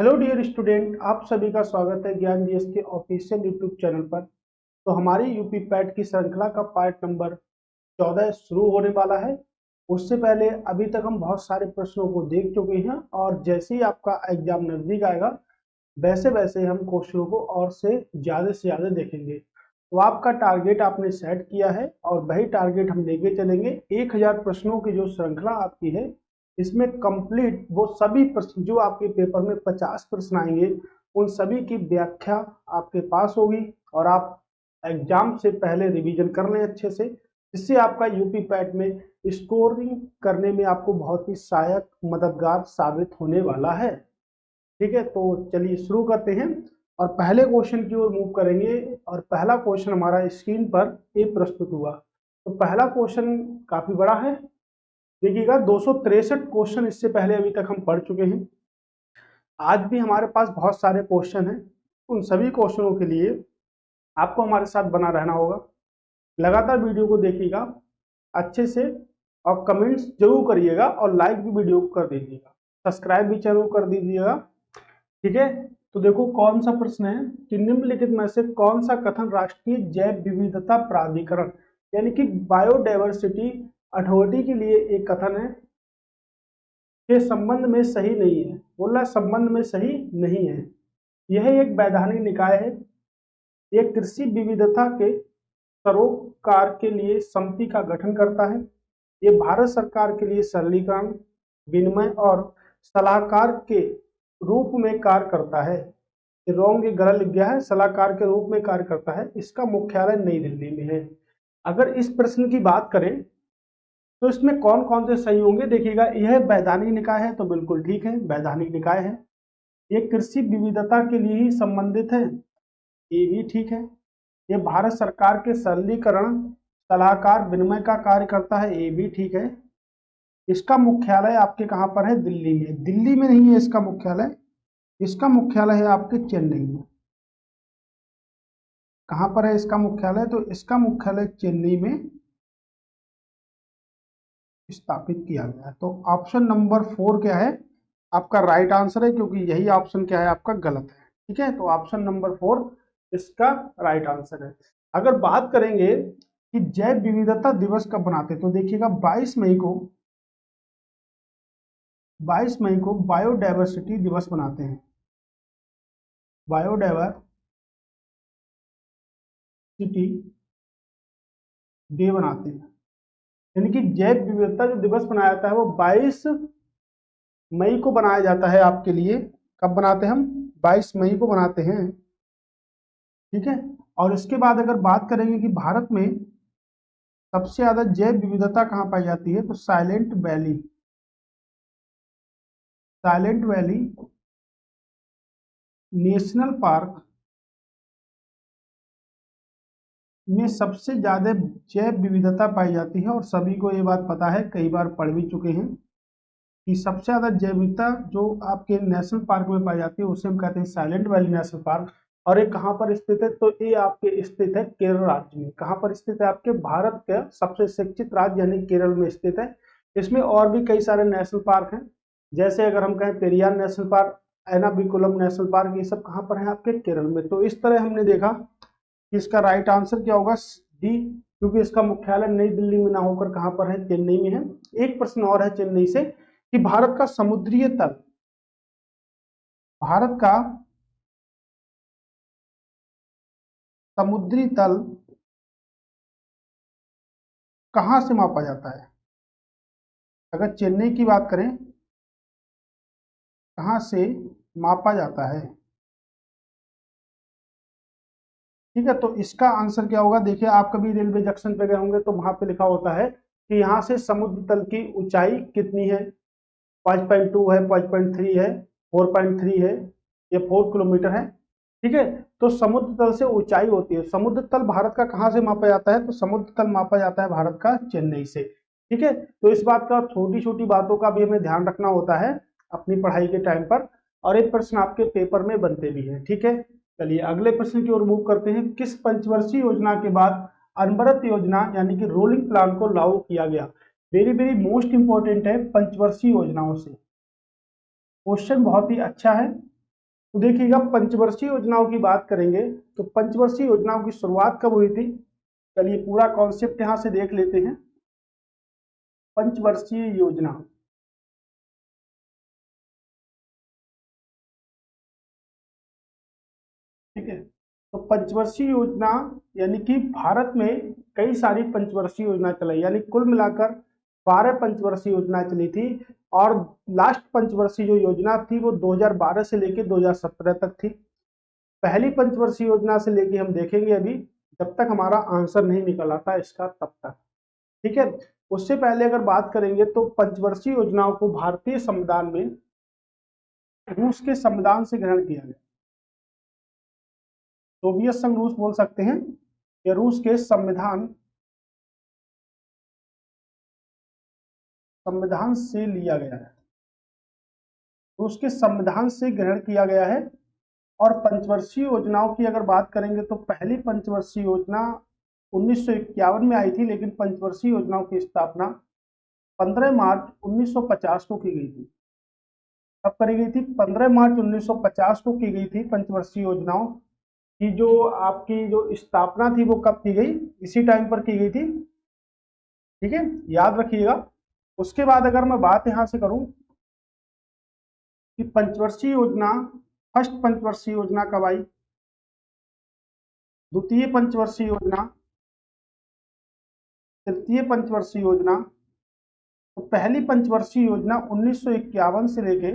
Hello dear student, आप सभी का स्वागत है ज्ञान जीएस के ऑफिशियल यूट्यूब चैनल पर। तो हमारी यूपी पैट की श्रृंखला का पार्ट नंबर 14 शुरू होने वाला है। उससे पहले अभी तक हम बहुत सारे प्रश्नों को देख चुके हैं और जैसे ही आपका एग्जाम नजदीक आएगा वैसे वैसे हम क्वेश्चनों को और से ज़्यादा देखेंगे। तो आपका टारगेट आपने सेट किया है और वही टारगेट हम लेके चलेंगे। 1000 प्रश्नों की जो श्रृंखला आपकी है, इसमें कंप्लीट वो सभी प्रश्न जो आपके पेपर में 50 प्रश्न आएंगे, उन सभी की व्याख्या आपके पास होगी और आप एग्जाम से पहले रिवीजन कर लें अच्छे से, जिससे आपका यूपी पैट में स्कोरिंग करने में आपको बहुत ही सहायक मददगार साबित होने वाला है। ठीक है, तो चलिए शुरू करते हैं और पहले क्वेश्चन की ओर मूव करेंगे। और पहला क्वेश्चन हमारा स्क्रीन पर ये प्रस्तुत हुआ। तो पहला क्वेश्चन काफी बड़ा है, देखिएगा 263 क्वेश्चन इससे पहले अभी तक हम पढ़ चुके हैं। आज भी हमारे पास बहुत सारे क्वेश्चन हैं। उन सभी क्वेश्चनों के लिए आपको हमारे साथ बना रहना होगा। लगातार वीडियो को देखिएगा अच्छे से और कमेंट्स जरूर करिएगा और लाइक भी वीडियो को कर दीजिएगा, सब्सक्राइब भी जरूर कर दीजिएगा। ठीक है, तो देखो कौन सा प्रश्न है कि निम्नलिखित में से कौन सा कथन राष्ट्रीय जैव विविधता प्राधिकरण यानी कि बायोडायवर्सिटी अथॉरिटी के लिए एक कथन है के संबंध में सही नहीं है। बोल रहा संबंध में सही नहीं है। यह एक वैधानिक निकाय है। यह कृषि विविधता के सरोकार के लिए समिति का गठन करता है। ये भारत सरकार के लिए सरलीकरण, विनिमय और सलाहकार के रूप में कार्य करता है। रॉन्ग, ये गलत लिख गया है, सलाहकार के रूप में कार्य करता है। इसका मुख्यालय नई दिल्ली में है। अगर इस प्रश्न की बात करें तो इसमें कौन कौन से सही होंगे, देखिएगा यह वैधानिक निकाय है तो बिल्कुल ठीक है, वैधानिक निकाय है। ये कृषि विविधता के लिए ही संबंधित है, ये भी ठीक है। ये भारत सरकार के सरलीकरण, सलाहकार, विनिमय का कार्य करता है, ये भी ठीक है। इसका मुख्यालय आपके कहाँ पर है? दिल्ली में। दिल्ली में नहीं है इसका मुख्यालय, इसका मुख्यालय है आपके चेन्नई में। कहाँ पर है इसका मुख्यालय? तो इसका मुख्यालय चेन्नई में स्थापित किया गया है। तो ऑप्शन नंबर 4 क्या है आपका राइट आंसर है, क्योंकि यही ऑप्शन क्या है आपका गलत है। ठीक है, तो ऑप्शन नंबर 4 इसका राइट आंसर है। अगर बात करेंगे कि जैव विविधता दिवस कब बनाते, तो देखिएगा 22 मई को 22 मई को बायोडायवर्सिटी दिवस मनाते हैं। बायोडायवर्सिटी डे बनाते हैं, यानी कि जैव विविधता जो दिवस मनाया जाता है वो 22 मई को बनाया जाता है आपके लिए। कब बनाते हैं हम? 22 मई को बनाते हैं। ठीक है, और इसके बाद अगर बात करेंगे कि भारत में सबसे ज्यादा जैव विविधता कहाँ पाई जाती है, तो silent valley, silent valley national park में सबसे ज्यादा जैव विविधता पाई जाती है। और सभी को ये बात पता है, कई बार पढ़ भी चुके हैं कि सबसे ज्यादा जैव विविधता जो आपके नेशनल पार्क में पाई जाती है उसे हम कहते हैं साइलेंट वैली नेशनल पार्क। और ये कहाँ पर स्थित है? तो ये आपके स्थित है केरल राज्य में। कहाँ पर स्थित है? आपके भारत के सबसे शिक्षित राज्य यानी केरल में स्थित है। इसमें और भी कई सारे नेशनल पार्क हैं, जैसे अगर हम कहें Periyar national park, Eravikulam national park, ये सब कहाँ पर है? आपके केरल में। तो इस तरह हमने देखा कि इसका राइट आंसर क्या होगा? डी, क्योंकि इसका मुख्यालय नई दिल्ली में ना होकर कहाँ पर है? चेन्नई में है। एक प्रश्न और है चेन्नई से कि भारत का समुद्रीय तल, भारत का समुद्री तल कहाँ से मापा जाता है? अगर चेन्नई की बात करें, कहाँ से मापा जाता है? ठीक है, तो इसका आंसर क्या होगा? देखिए आप कभी रेलवे जंक्शन पे गए होंगे तो वहां पे लिखा होता है कि यहाँ से समुद्र तल की ऊंचाई कितनी है, 5.2 है, 5.3 है, 4.3 है, ये 4 किलोमीटर है। ठीक है, तो समुद्र तल से ऊंचाई होती है। समुद्र तल भारत का कहाँ से मापा जाता है? तो समुद्र तल मापा जाता है भारत का चेन्नई से। ठीक है, तो इस बात का, छोटी छोटी बातों का भी हमें ध्यान रखना होता है अपनी पढ़ाई के टाइम पर, और एक प्रश्न आपके पेपर में बनते भी हैं। ठीक है, चलिए अगले प्रश्न की ओर मूव करते हैं। किस पंचवर्षीय योजना के बाद अनवरत योजना यानी कि रोलिंग प्लान को लागू किया गया? वेरी वेरी मोस्ट इंपॉर्टेंट है पंचवर्षीय योजनाओं से। क्वेश्चन बहुत ही अच्छा है, तो देखिएगा, पंचवर्षीय योजनाओं की बात करेंगे तो पंचवर्षीय योजनाओं की शुरुआत कब हुई थी। चलिए पूरा कॉन्सेप्ट यहां से देख लेते हैं। पंचवर्षीय योजना, ठीक है। तो पंचवर्षीय योजना यानी कि भारत में कई सारी पंचवर्षीय योजना चलाई, यानी कुल मिलाकर 12 पंचवर्षीय योजना चली थी। और लास्ट पंचवर्षीय जो योजना थी वो 2012 से लेकर 2017 तक थी। पहली पंचवर्षीय योजना से लेके हम देखेंगे अभी, जब तक हमारा आंसर नहीं निकल आता इसका तब तक, ठीक है। उससे पहले अगर बात करेंगे तो पंचवर्षीय योजनाओं को भारतीय संविधान में रूस के संविधान से ग्रहण किया गया। सोवियत संघ रूस बोल सकते हैं, या रूस के संविधान से लिया गया है, रूस के संविधान से ग्रहण किया गया है। और पंचवर्षीय योजनाओं की अगर बात करेंगे तो पहली पंचवर्षीय योजना 1951 में आई थी, लेकिन पंचवर्षीय योजनाओं की स्थापना 15 मार्च 1950 को की गई थी। कब करी गई थी? 15 मार्च 1950 को की गई थी पंचवर्षीय योजनाओं की जो आपकी जो स्थापना थी वो कब की गई? इसी टाइम पर की गई थी, ठीक है, याद रखिएगा। उसके बाद अगर मैं बात यहां से करूं कि पंचवर्षीय योजना, फर्स्ट पंचवर्षीय योजना कब आई, द्वितीय पंचवर्षीय योजना, तृतीय पंचवर्षीय योजना। तो पहली पंचवर्षीय योजना 1951 से लेके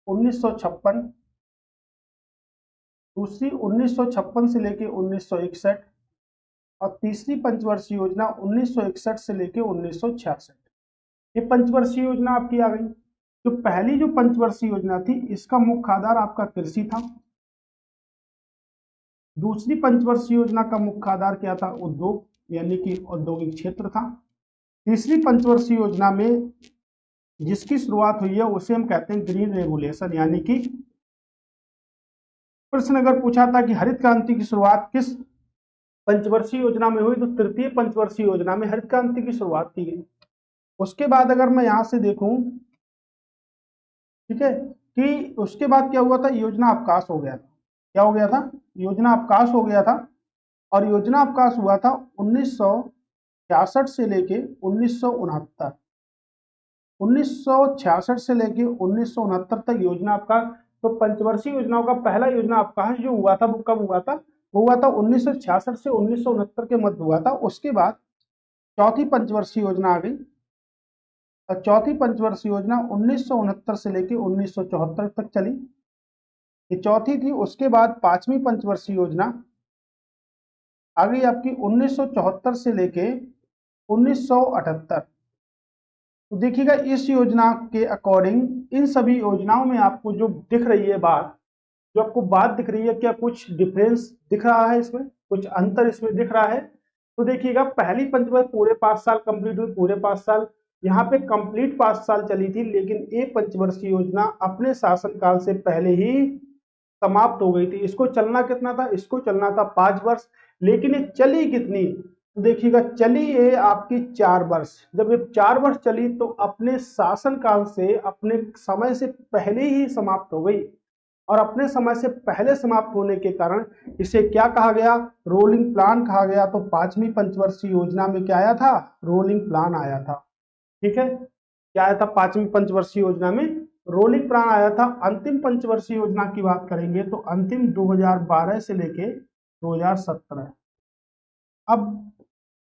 1956, दूसरी 1956 से लेके 1961, और तीसरी पंचवर्षीय योजना 1961 से लेके 1966। ये पंचवर्षीय योजना आपकी आ गई। जो पहली जो पंचवर्षीय योजना थी इसका मुख्य आधार आपका कृषि था। दूसरी पंचवर्षीय योजना का मुख्य आधार क्या था? उद्योग, यानी कि औद्योगिक क्षेत्र था। तीसरी पंचवर्षीय योजना में जिसकी शुरुआत हुई है उसे हम कहते हैं ग्रीन रेवोल्यूशन, यानी कि प्रश्न अगर पूछा था कि हरित क्रांति की शुरुआत किस पंचवर्षीय योजना में हुई, तो तृतीय पंचवर्षीय योजना में हरित क्रांति की शुरुआत की गई। उसके बाद अगर मैं यहां से देखूं, ठीक है, कि उसके बाद क्या हुआ था? योजना अवकाश हो गया था। क्या हो गया था? योजना अवकाश हो गया था। और योजना अवकाश हुआ था 1966 से लेके 1969, 1966 से लेके 1969 तक योजना अवकाश। तो पंचवर्षीय योजनाओं का पहला योजना अवकाश जो हुआ था वो कब हुआ था? वो हुआ था 1966 से 1969 के मध्य हुआ था। उसके बाद चौथी पंचवर्षीय योजना आ गई, और चौथी पंचवर्षीय योजना 1969 से लेके 1974 तक चली, ये चौथी थी। उसके बाद पांचवी पंचवर्षीय योजना आ गई आपकी 1974 से लेके 1978। तो देखिएगा इस योजना के अकॉर्डिंग इन सभी योजनाओं में आपको जो दिख रही है बात, जो आपको बात दिख रही है, क्या कुछ डिफरेंस दिख रहा है इसमें, कुछ अंतर इसमें दिख रहा है? तो देखिएगा, पहली पंचवर्ष पूरे 5 साल कंप्लीट हुई, पूरे 5 साल, यहाँ पे कंप्लीट 5 साल चली थी, लेकिन ये पंचवर्षीय योजना अपने शासनकाल से पहले ही समाप्त हो गई थी। इसको चलना कितना था? इसको चलना था 5 वर्ष, लेकिन ये चली कितनी? तो देखिएगा, चली ये आपकी 4 वर्ष। जब ये 4 वर्ष चली तो अपने शासनकाल से, अपने समय से पहले ही समाप्त हो गई। और अपने समय से पहले समाप्त होने के कारण इसे क्या कहा गया? रोलिंग प्लान कहा गया। तो पांचवी पंचवर्षीय योजना में क्या आया था? रोलिंग प्लान आया था, ठीक है। क्या आया था? पांचवी पंचवर्षीय योजना में रोलिंग प्लान आया था। अंतिम पंचवर्षीय योजना की बात करेंगे तो अंतिम 2012 से लेके 2017। अब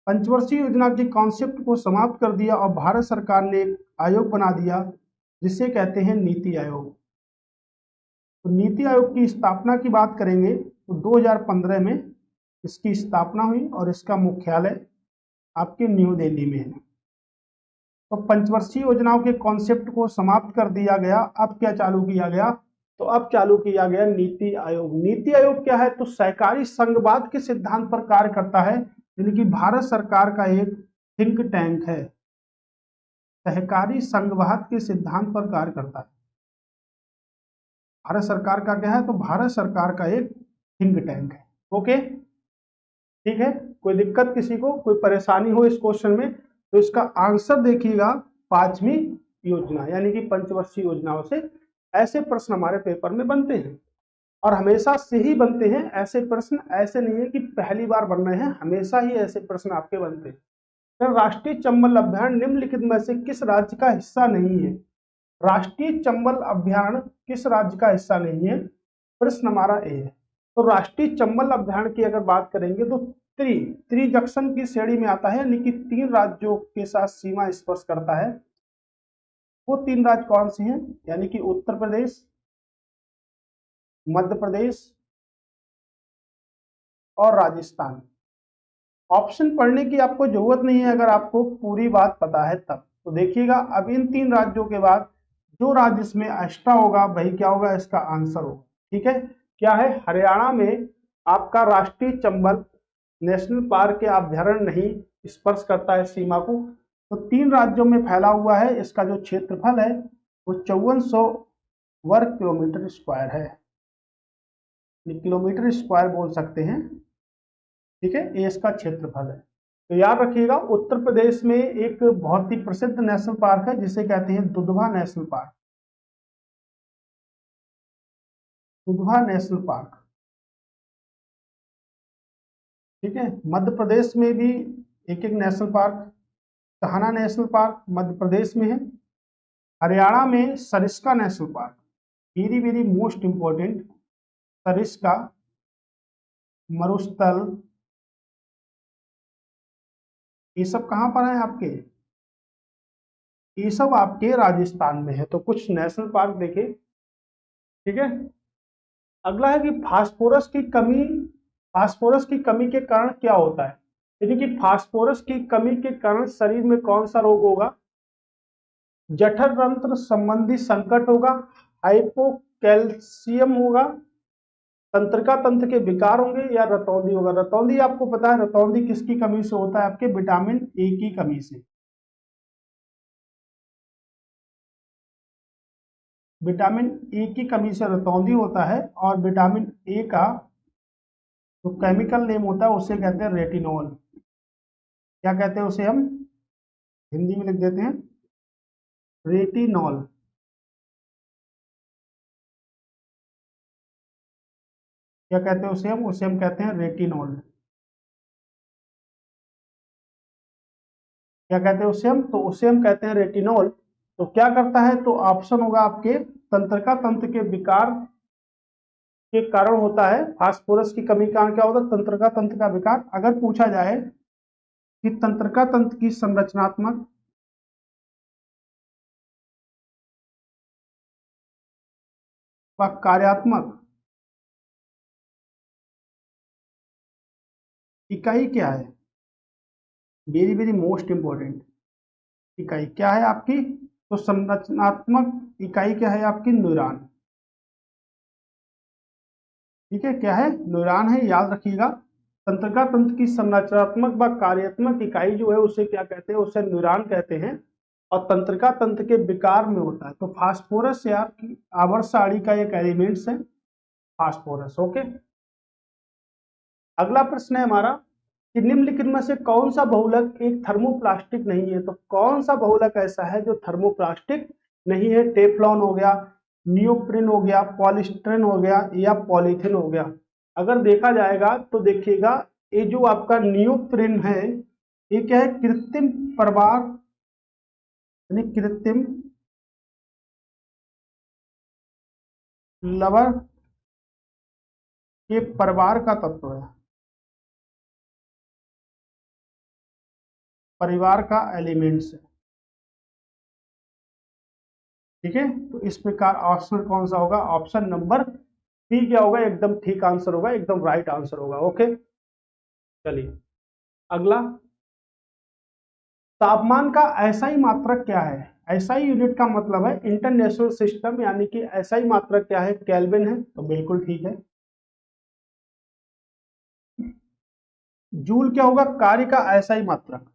पंचवर्षीय योजना के कॉन्सेप्ट को समाप्त कर दिया और भारत सरकार ने एक आयोग बना दिया जिसे कहते हैं नीति आयोग। तो नीति आयोग की स्थापना की बात करेंगे तो 2015 में इसकी स्थापना हुई और इसका मुख्यालय आपके न्यू दिल्ली में है। तो पंचवर्षीय योजनाओं के कॉन्सेप्ट को समाप्त कर दिया गया। अब क्या चालू किया गया? तो अब चालू किया गया नीति आयोग। नीति आयोग क्या है? तो सहकारी संघवाद के सिद्धांत पर कार्य करता है, यानी कि भारत सरकार का एक थिंक टैंक है, सहकारी संघवाद के सिद्धांत पर कार्य करता है। भारत सरकार का क्या है? तो भारत सरकार का एक थिंक टैंक है। ओके, ठीक है। कोई दिक्कत किसी को, कोई परेशानी हो इस क्वेश्चन में तो इसका आंसर देखिएगा पांचवी योजना, यानी कि पंचवर्षीय योजनाओं से ऐसे प्रश्न हमारे पेपर में बनते हैं और हमेशा से ही बनते हैं ऐसे प्रश्न। ऐसे नहीं है कि पहली बार बन रहे हैं, हमेशा ही ऐसे प्रश्न आपके बनते हैं। तो राष्ट्रीय चंबल अभ्यारण्य निम्नलिखित में से किस राज्य का हिस्सा नहीं है? राष्ट्रीय चंबल अभ्यारण्य किस राज्य का हिस्सा नहीं है? प्रश्न हमारा ए है। तो राष्ट्रीय चंबल अभ्यारण्य की अगर बात करेंगे तो त्रिजंक्शन की श्रेणी में आता है, यानी कि 3 राज्यों के साथ सीमा स्पर्श करता है। वो 3 राज्य कौन से हैं? यानी कि उत्तर प्रदेश, मध्य प्रदेश और राजस्थान। ऑप्शन पढ़ने की आपको जरूरत नहीं है अगर आपको पूरी बात पता है तब। तो देखिएगा, अब इन 3 राज्यों के बाद जो राज्य इसमें एक्स्ट्रा होगा वही क्या होगा? इसका आंसर होगा। ठीक है, क्या है? हरियाणा में आपका राष्ट्रीय चंबल नेशनल पार्क या अभ्यारण्य नहीं स्पर्श करता है सीमा को। तो 3 राज्यों में फैला हुआ है। इसका जो क्षेत्रफल है वो 5400 वर्ग किलोमीटर स्क्वायर है, किलोमीटर स्क्वायर बोल सकते हैं। ठीक है, ये इसका क्षेत्रफल है। तो याद रखिएगा, उत्तर प्रदेश में एक बहुत ही प्रसिद्ध नेशनल पार्क है जिसे कहते हैं Dudhwa national park. Dudhwa national park. ठीक है, मध्य प्रदेश में भी एक एक national park. Kanha national park Madhya Pradesh में है। हरियाणा में Sariska national park, very very most important. Sariska, मरुस्थल, ये सब कहां पर है आपके? ये सब आपके राजस्थान में है। तो कुछ नेशनल पार्क देखे। ठीक है, अगला है कि फास्फोरस की कमी के कारण क्या होता है? यानी कि फास्फोरस की कमी के कारण शरीर में कौन सा रोग होगा? जठर तंत्र संबंधी संकट होगा, हाइपोकैल्सियम होगा, तंत्रिका तंत्र के विकार होंगे, या रतौंधी होगा। रतौंधी आपको पता है, रतौंधी किसकी कमी से होता है? आपके विटामिन ए की कमी से। विटामिन ए की कमी से रतौंधी होता है। और विटामिन ए का जो केमिकल नेम होता है उसे कहते हैं रेटिनॉल। क्या कहते हैं उसे? हम हिंदी में लिख देते हैं रेटिनॉल। क्या कहते हैं उसे? हम कहते हैं रेटिनॉल। क्या कहते हैं उसे? उसे हम कहते हैं रेटिनॉल। तो क्या करता है? तो ऑप्शन होगा आपके तंत्रिका तंत्र के विकार के कारण होता है। फास्फोरस की कमी के कारण क्या होता है? तंत्रिका तंत्र का विकार। अगर पूछा जाए कि तंत्रिका तंत्र की संरचनात्मक व कार्यात्मक इकाई क्या है? Very very most important. इकाई क्या है आपकी? तो संरचनात्मक इकाई क्या है आपकी? न्यूरॉन। ठीक है, क्या है? न्यूरॉन है, याद रखिएगा। तंत्रिका तंत्र की संरचनात्मक व कार्यात्मक इकाई जो है उसे क्या कहते हैं? उसे न्यूरॉन कहते हैं। और तंत्रिका तंत्र के विकार में होता है। तो फास्फोरस या आवर्त सारणी का एक एलिमेंट्स है फास्फोरस। ओके, अगला प्रश्न है हमारा कि निम्नलिखित में से कौन सा बहुलक एक थर्मोप्लास्टिक नहीं है? तो कौन सा बहुलक ऐसा है जो थर्मोप्लास्टिक नहीं है? टेफ्लॉन हो गया, नियोप्रिन हो गया, पॉलिस्टीरीन हो गया, या पॉलीथीन हो गया। अगर देखा जाएगा तो देखिएगा, ये जो आपका नियोप्रिन है ये क्या है? कृत्रिम प्रवाह, यानी कृत्रिम लवण के परिवार का तत्व है, परिवार का एलिमेंट्स है। ठीक है, तो इस प्रकार ऑप्शन कौन सा होगा? ऑप्शन नंबर बी क्या होगा? एकदम ठीक आंसर होगा, एकदम राइट आंसर होगा। ओके, चलिए अगला, तापमान का एसआई मात्रक क्या है? एसआई यूनिट का मतलब है इंटरनेशनल सिस्टम, यानी कि एसआई मात्रक क्या है? केल्विन है। तो बिल्कुल ठीक है। जूल क्या होगा? कार्य का एसआई मात्रक।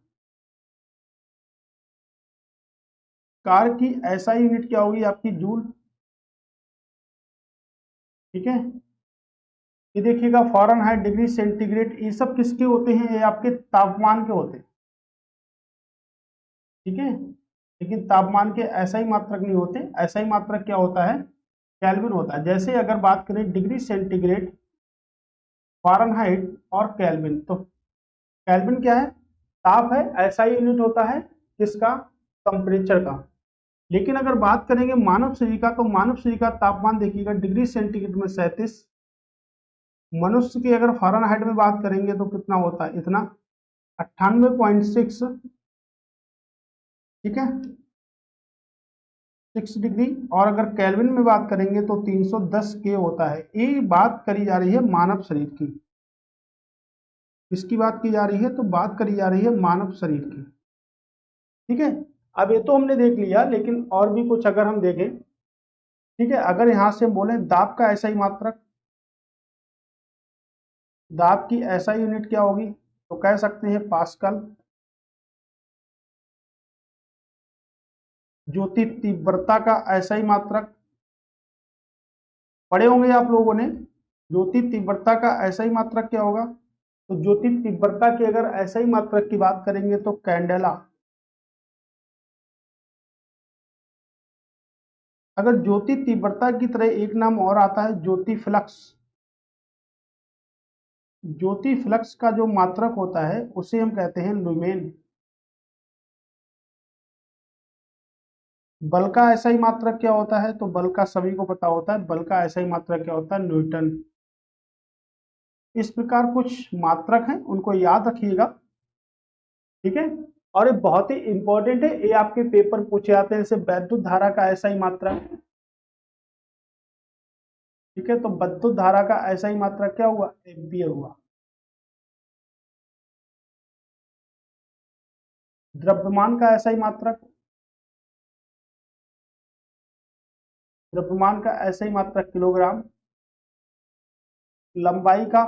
कार्य की एसआई यूनिट क्या होगी आपकी? जूल। ठीक है, ये देखिएगा फ़ारेनहाइट, डिग्री सेंटीग्रेड, ये सब किसके होते हैं? ये आपके तापमान के होते हैं। ठीक है, लेकिन तापमान के एसआई मात्रक नहीं होते। एसआई मात्रक क्या होता है? केल्विन होता है। जैसे अगर बात करें डिग्री सेंटीग्रेड, फ़ारेनहाइट और केल्विन, तो केल्विन क्या है? ताप है, ऐसा ही यूनिट होता है किसका? टेम्परेचर का। लेकिन अगर बात करेंगे मानव शरीर का, तो मानव शरीर का तापमान देखिएगा डिग्री सेंटीग्रेड में 37, मनुष्य की अगर फ़ारेनहाइट में बात करेंगे तो कितना होता है? इतना 98.6, ठीक है, 6 डिग्री। और अगर केल्विन में बात करेंगे तो 310 के होता है। ये बात करी जा रही है मानव शरीर की। किसकी बात की जा रही है? तो बात करी जा रही है मानव शरीर की, ठीक है। अब ये तो हमने देख लिया, लेकिन और भी कुछ अगर हम देखें, ठीक है, अगर यहां से बोले दाब का ऐसा ही मात्रक, दाब की ऐसा यूनिट क्या होगी? तो कह सकते हैं पास्कल। ज्योति तीव्रता का ऐसा ही मात्रक पढ़े होंगे आप लोगों ने। ज्योति तीव्रता का ऐसा ही मात्रक क्या होगा? तो ज्योति तीव्रता की अगर ऐसा ही मात्रक की बात करेंगे तो कैंडेला। अगर ज्योति तीव्रता की तरह एक नाम और आता है ज्योति फ्लक्स। ज्योति फ्लक्स का जो मात्रक होता है उसे हम कहते हैं लुमेन। बल का ऐसा ही मात्रक क्या होता है? तो बल का सभी को पता होता है, बल का ऐसा ही मात्रक क्या होता है? न्यूटन। इस प्रकार कुछ मात्रक हैं, उनको याद रखिएगा, ठीक है। और ये बहुत ही इंपॉर्टेंट है, ये आपके पेपर पूछे जाते हैं। जैसे वैद्युत धारा का ऐसा ही मात्रक, ठीक है, तो विद्युत धारा का ऐसा ही मात्रक क्या हुआ? एम्पियर हुआ। द्रव्यमान का ऐसा ही मात्रक, द्रव्यमान का ऐसा ही मात्रक किलोग्राम। लंबाई का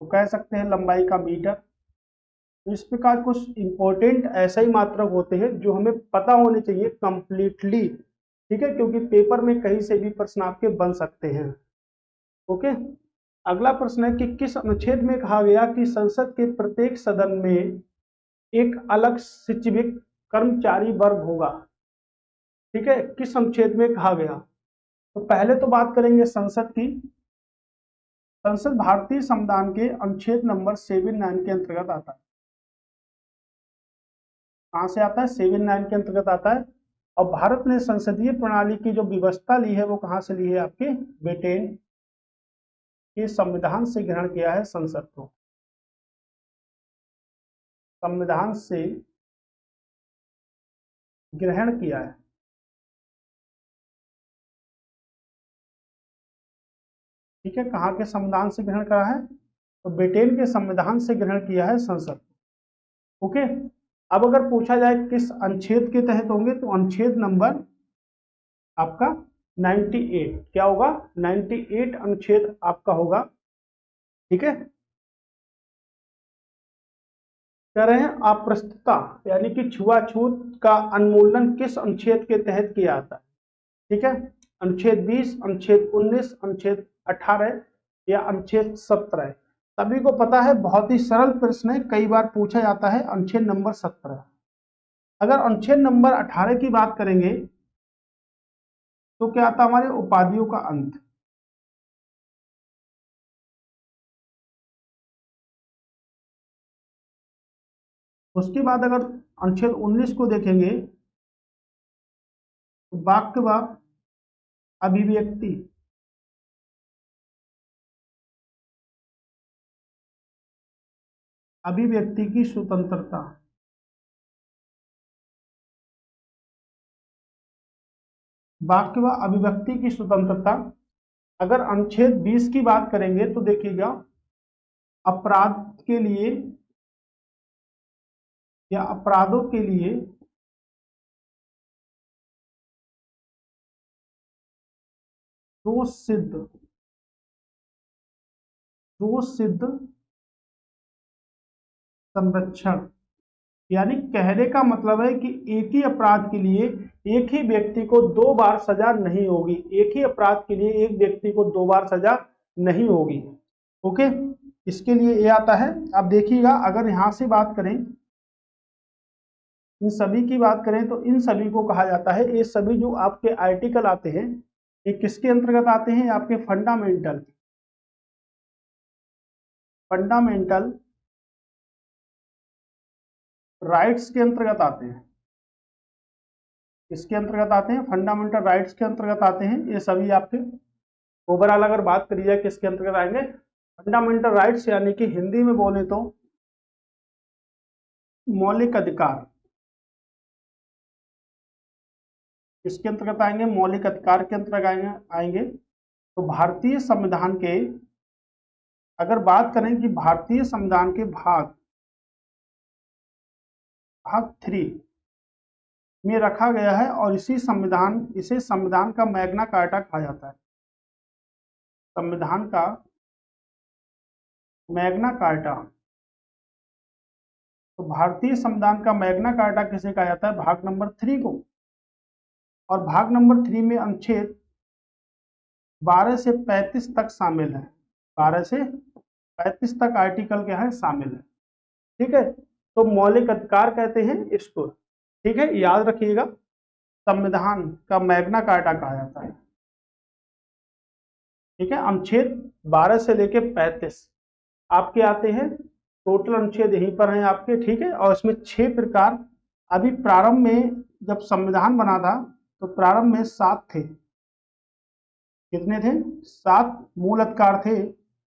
तो कह सकते हैं लंबाई का मीटर। तो इस प्रकार कुछ इंपॉर्टेंट ऐसे ही मात्रक होते हैं जो हमें पता होने चाहिए कंप्लीटली, ठीक है, क्योंकि पेपर में कहीं से भी प्रश्न आपके बन सकते हैं। ओके, अगला प्रश्न है कि किस अनुच्छेद में कहा गया कि संसद के प्रत्येक सदन में एक अलग शिक्षविक कर्मचारी वर्ग होगा? ठीक है, किस अनुच्छेद में कहा गया? तो पहले तो बात करेंगे संसद की। संसद भारतीय संविधान के अनुच्छेद नंबर 79 के अंतर्गत आता है। कहां से आता है? 79 के अंतर्गत आता है। और भारत ने संसदीय प्रणाली की जो व्यवस्था ली है वो कहां से ली है? आपके ब्रिटेन के संविधान से ग्रहण किया है संसद को, संविधान से ग्रहण किया है, ठीक है। कहां के संविधान से ग्रहण करा है? तो ब्रिटेन के संविधान से ग्रहण किया है संसद। ओके, अब अगर पूछा जाए किस अनुच्छेद के तहत होंगे, तो अनुच्छेद नंबर आपका 98, क्या होगा? 98 अनुच्छेद आपका होगा, ठीक है। कह रहे हैं अप्रस्तुतता यानी कि छुआछूत का उन्मूलन किस अनुच्छेद के तहत किया जाता है? ठीक है, अनुच्छेद 20, अनुच्छेद 19, अनुच्छेद 18 या अनुच्छेद 17? सभी को पता है, बहुत ही सरल प्रश्न है, कई बार पूछा जाता है। अनुच्छेद नंबर 17। अगर अनुच्छेद नंबर 18 की बात करेंगे तो क्या आता? हमारे उपाधियों का अंत। उसके बाद अगर अनुच्छेद 19 को देखेंगे तो वाक्य व अभिव्यक्ति, अभिव्यक्ति की स्वतंत्रता, वाक्य व अभिव्यक्ति की स्वतंत्रता। अगर अनुच्छेद 20 की बात करेंगे तो देखिएगा अपराध के लिए या अपराधों के लिए दोष सिद्ध संरक्षण, यानी कहने का मतलब है कि एक ही अपराध के लिए एक ही व्यक्ति को 2 बार सजा नहीं होगी। एक ही अपराध के लिए एक व्यक्ति को 2 बार सजा नहीं होगी। ओके, इसके लिए ये आता है। अब देखिएगा अगर यहां से बात करें, इन सभी की बात करें तो इन सभी को कहा जाता है, ये सभी जो आपके आर्टिकल आते हैं ये किसके अंतर्गत आते हैं? आपके फंडामेंटल राइट्स के अंतर्गत आते हैं। इसके अंतर्गत आते हैं, फंडामेंटल राइट्स के अंतर्गत आते हैं। ये सभी आपके ओवरऑल अगर बात करी जाए किसके अंतर्गत आएंगे? फंडामेंटल राइट्स, यानी कि हिंदी में बोले तो मौलिक अधिकार। किसके अंतर्गत आएंगे? मौलिक अधिकार के अंतर्गत आएंगे। तो भारतीय संविधान के, अगर बात करें कि भारतीय संविधान के भाग 3 में रखा गया है, और इसे संविधान का मैग्ना कार्टा कहा जाता है। संविधान का मैग्ना कार्टा। तो भारतीय संविधान का मैग्ना कार्टा किसे कहा जाता है? भाग नंबर 3 को। और भाग नंबर 3 में अनुच्छेद 12 से 35 तक शामिल है। 12 से 35 तक आर्टिकल क्या है? शामिल है। ठीक है, तो मौलिक अधिकार कहते हैं इसको। ठीक है, याद रखिएगा, संविधान का मैग्ना कार्टा कहा जाता है। ठीक है, अनुच्छेद 12 से लेके 35 आपके आते हैं। टोटल अनुच्छेद यहीं पर हैं आपके। ठीक है, और इसमें 6 प्रकार, अभी प्रारंभ में जब संविधान बना था तो प्रारंभ में 7 थे। कितने थे? 7 मूल अधिकार थे,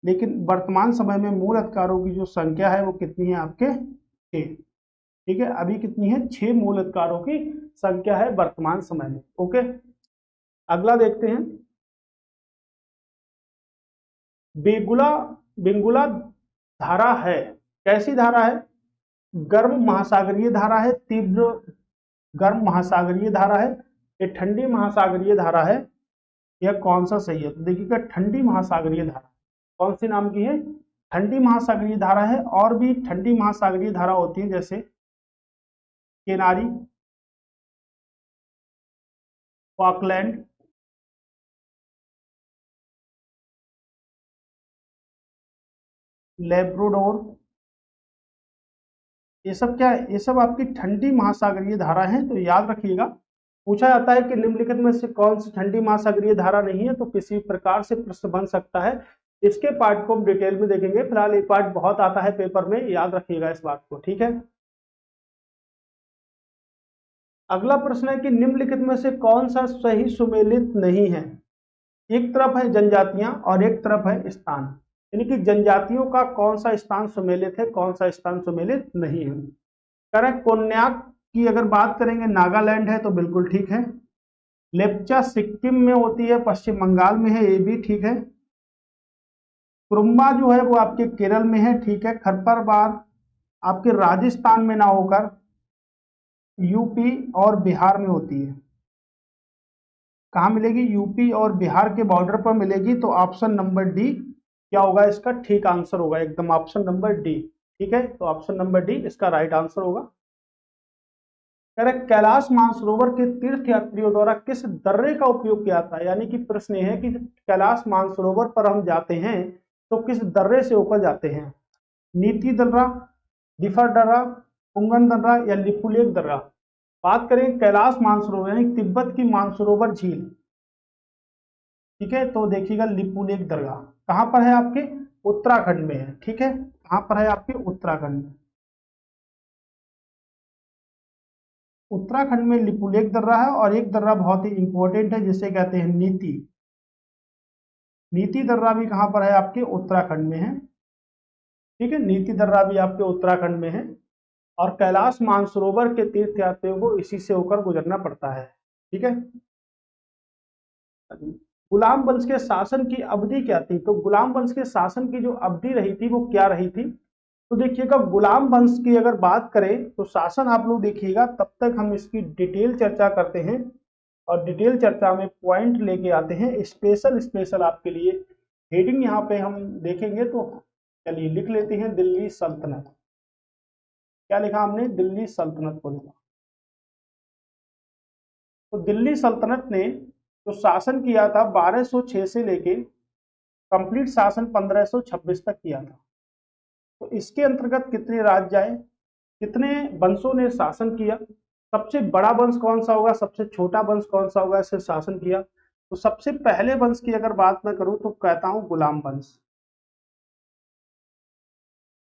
लेकिन वर्तमान समय में मूल अधिकारों की जो संख्या है वो कितनी है? आपके 6। ठीक है, अभी कितनी है? 6 मूल अधिकारों की संख्या है वर्तमान समय में। ओके, अगला देखते हैं। बिंगुला धारा है। कैसी धारा है? गर्म महासागरीय धारा है, तीव्र गर्म महासागरीय धारा है, ये ठंडी महासागरीय धारा है। यह कौन सा सही है? तो देखिएगा, ठंडी महासागरीय धारा। कौन सी नाम की है? ठंडी महासागरीय धारा है। और भी ठंडी महासागरीय धारा होती है, जैसे केनारी, फॉकलैंड, लेब्राडोर। ये सब क्या है? ये सब आपकी ठंडी महासागरीय धारा है। तो याद रखिएगा, पूछा जाता है कि निम्नलिखित में से कौन सी ठंडी महासागरीय धारा नहीं है, तो किसी प्रकार से प्रश्न बन सकता है। इसके पार्ट को हम डिटेल में देखेंगे। फिलहाल ये पार्ट बहुत आता है पेपर में, याद रखिएगा इस बात को। ठीक है, अगला प्रश्न है कि निम्नलिखित में से कौन सा सही सुमेलित नहीं है? एक तरफ है जनजातियां और एक तरफ है स्थान, यानी कि जनजातियों का कौन सा स्थान सुमेलित है, कौन सा स्थान सुमेलित नहीं है? करेक्ट, कोन्याक की अगर बात करेंगे नागालैंड है तो बिल्कुल ठीक है। लेप्चा सिक्किम में होती है, पश्चिम बंगाल में है, ये भी ठीक है। कुरुम्बा जो है वो आपके केरल में है, ठीक है। खरपतवार आपके राजस्थान में ना होकर यूपी और बिहार में होती है। कहाँ मिलेगी? यूपी और बिहार के बॉर्डर पर मिलेगी। तो ऑप्शन नंबर डी क्या होगा? इसका ठीक आंसर होगा एकदम ऑप्शन नंबर डी। ठीक है, तो ऑप्शन नंबर डी इसका राइट आंसर होगा। करेक्ट, कैलाश मानसरोवर के तीर्थ यात्रियों द्वारा किस दर्रे का उपयोग किया जाता है? यानी कि प्रश्न ये है कि कैलाश मानसरोवर पर हम जाते हैं तो किस दर्रे से होकर जाते हैं? नीति दर्रा, दिफर दर्रा, पुंगन दर्रा या लिपुलेख दर्रा? बात करें कैलाश मानसरोवर यानी तिब्बत की मानसरोवर झील, ठीक है, तो देखिएगा लिपुलेख दर्रा कहां पर है? आपके उत्तराखंड में है। ठीक है, कहां पर है? आपके उत्तराखंड में। उत्तराखंड में लिपुलेख दर्रा है। और एक दर्रा बहुत ही इंपॉर्टेंट है जिसे कहते हैं नीति। नीति दर्रा भी कहां पर है? आपके उत्तराखंड में है। ठीक है, नीति दर्रा भी आपके उत्तराखंड में है। और कैलाश मानसरोवर के तीर्थ यात्रियों को इसी से होकर गुजरना पड़ता है। ठीक है, गुलाम वंश के शासन की अवधि क्या थी? तो गुलाम वंश के शासन की जो अवधि रही थी वो क्या रही थी? तो देखिएगा, गुलाम वंश की अगर बात करें तो शासन आप लोग देखिएगा, तब तक हम इसकी डिटेल चर्चा करते हैं और डिटेल चर्चा में पॉइंट लेके आते हैं स्पेशल आपके लिए। हेडिंग यहाँ पे हम देखेंगे तो चलिए लिख लेते हैं दिल्ली सल्तनत। क्या लिखा हमने? दिल्ली सल्तनत को लिखा। तो दिल्ली सल्तनत ने जो शासन किया था 1206 से लेके कंप्लीट शासन 1526 तक किया था। तो इसके अंतर्गत कितने राज्य आए, कितने वंशों ने शासन किया, सबसे बड़ा वंश कौन सा होगा, सबसे छोटा वंश कौन सा होगा, इससे शासन किया? तो सबसे पहले वंश की अगर बात मैं करूं तो कहता हूं गुलाम वंश।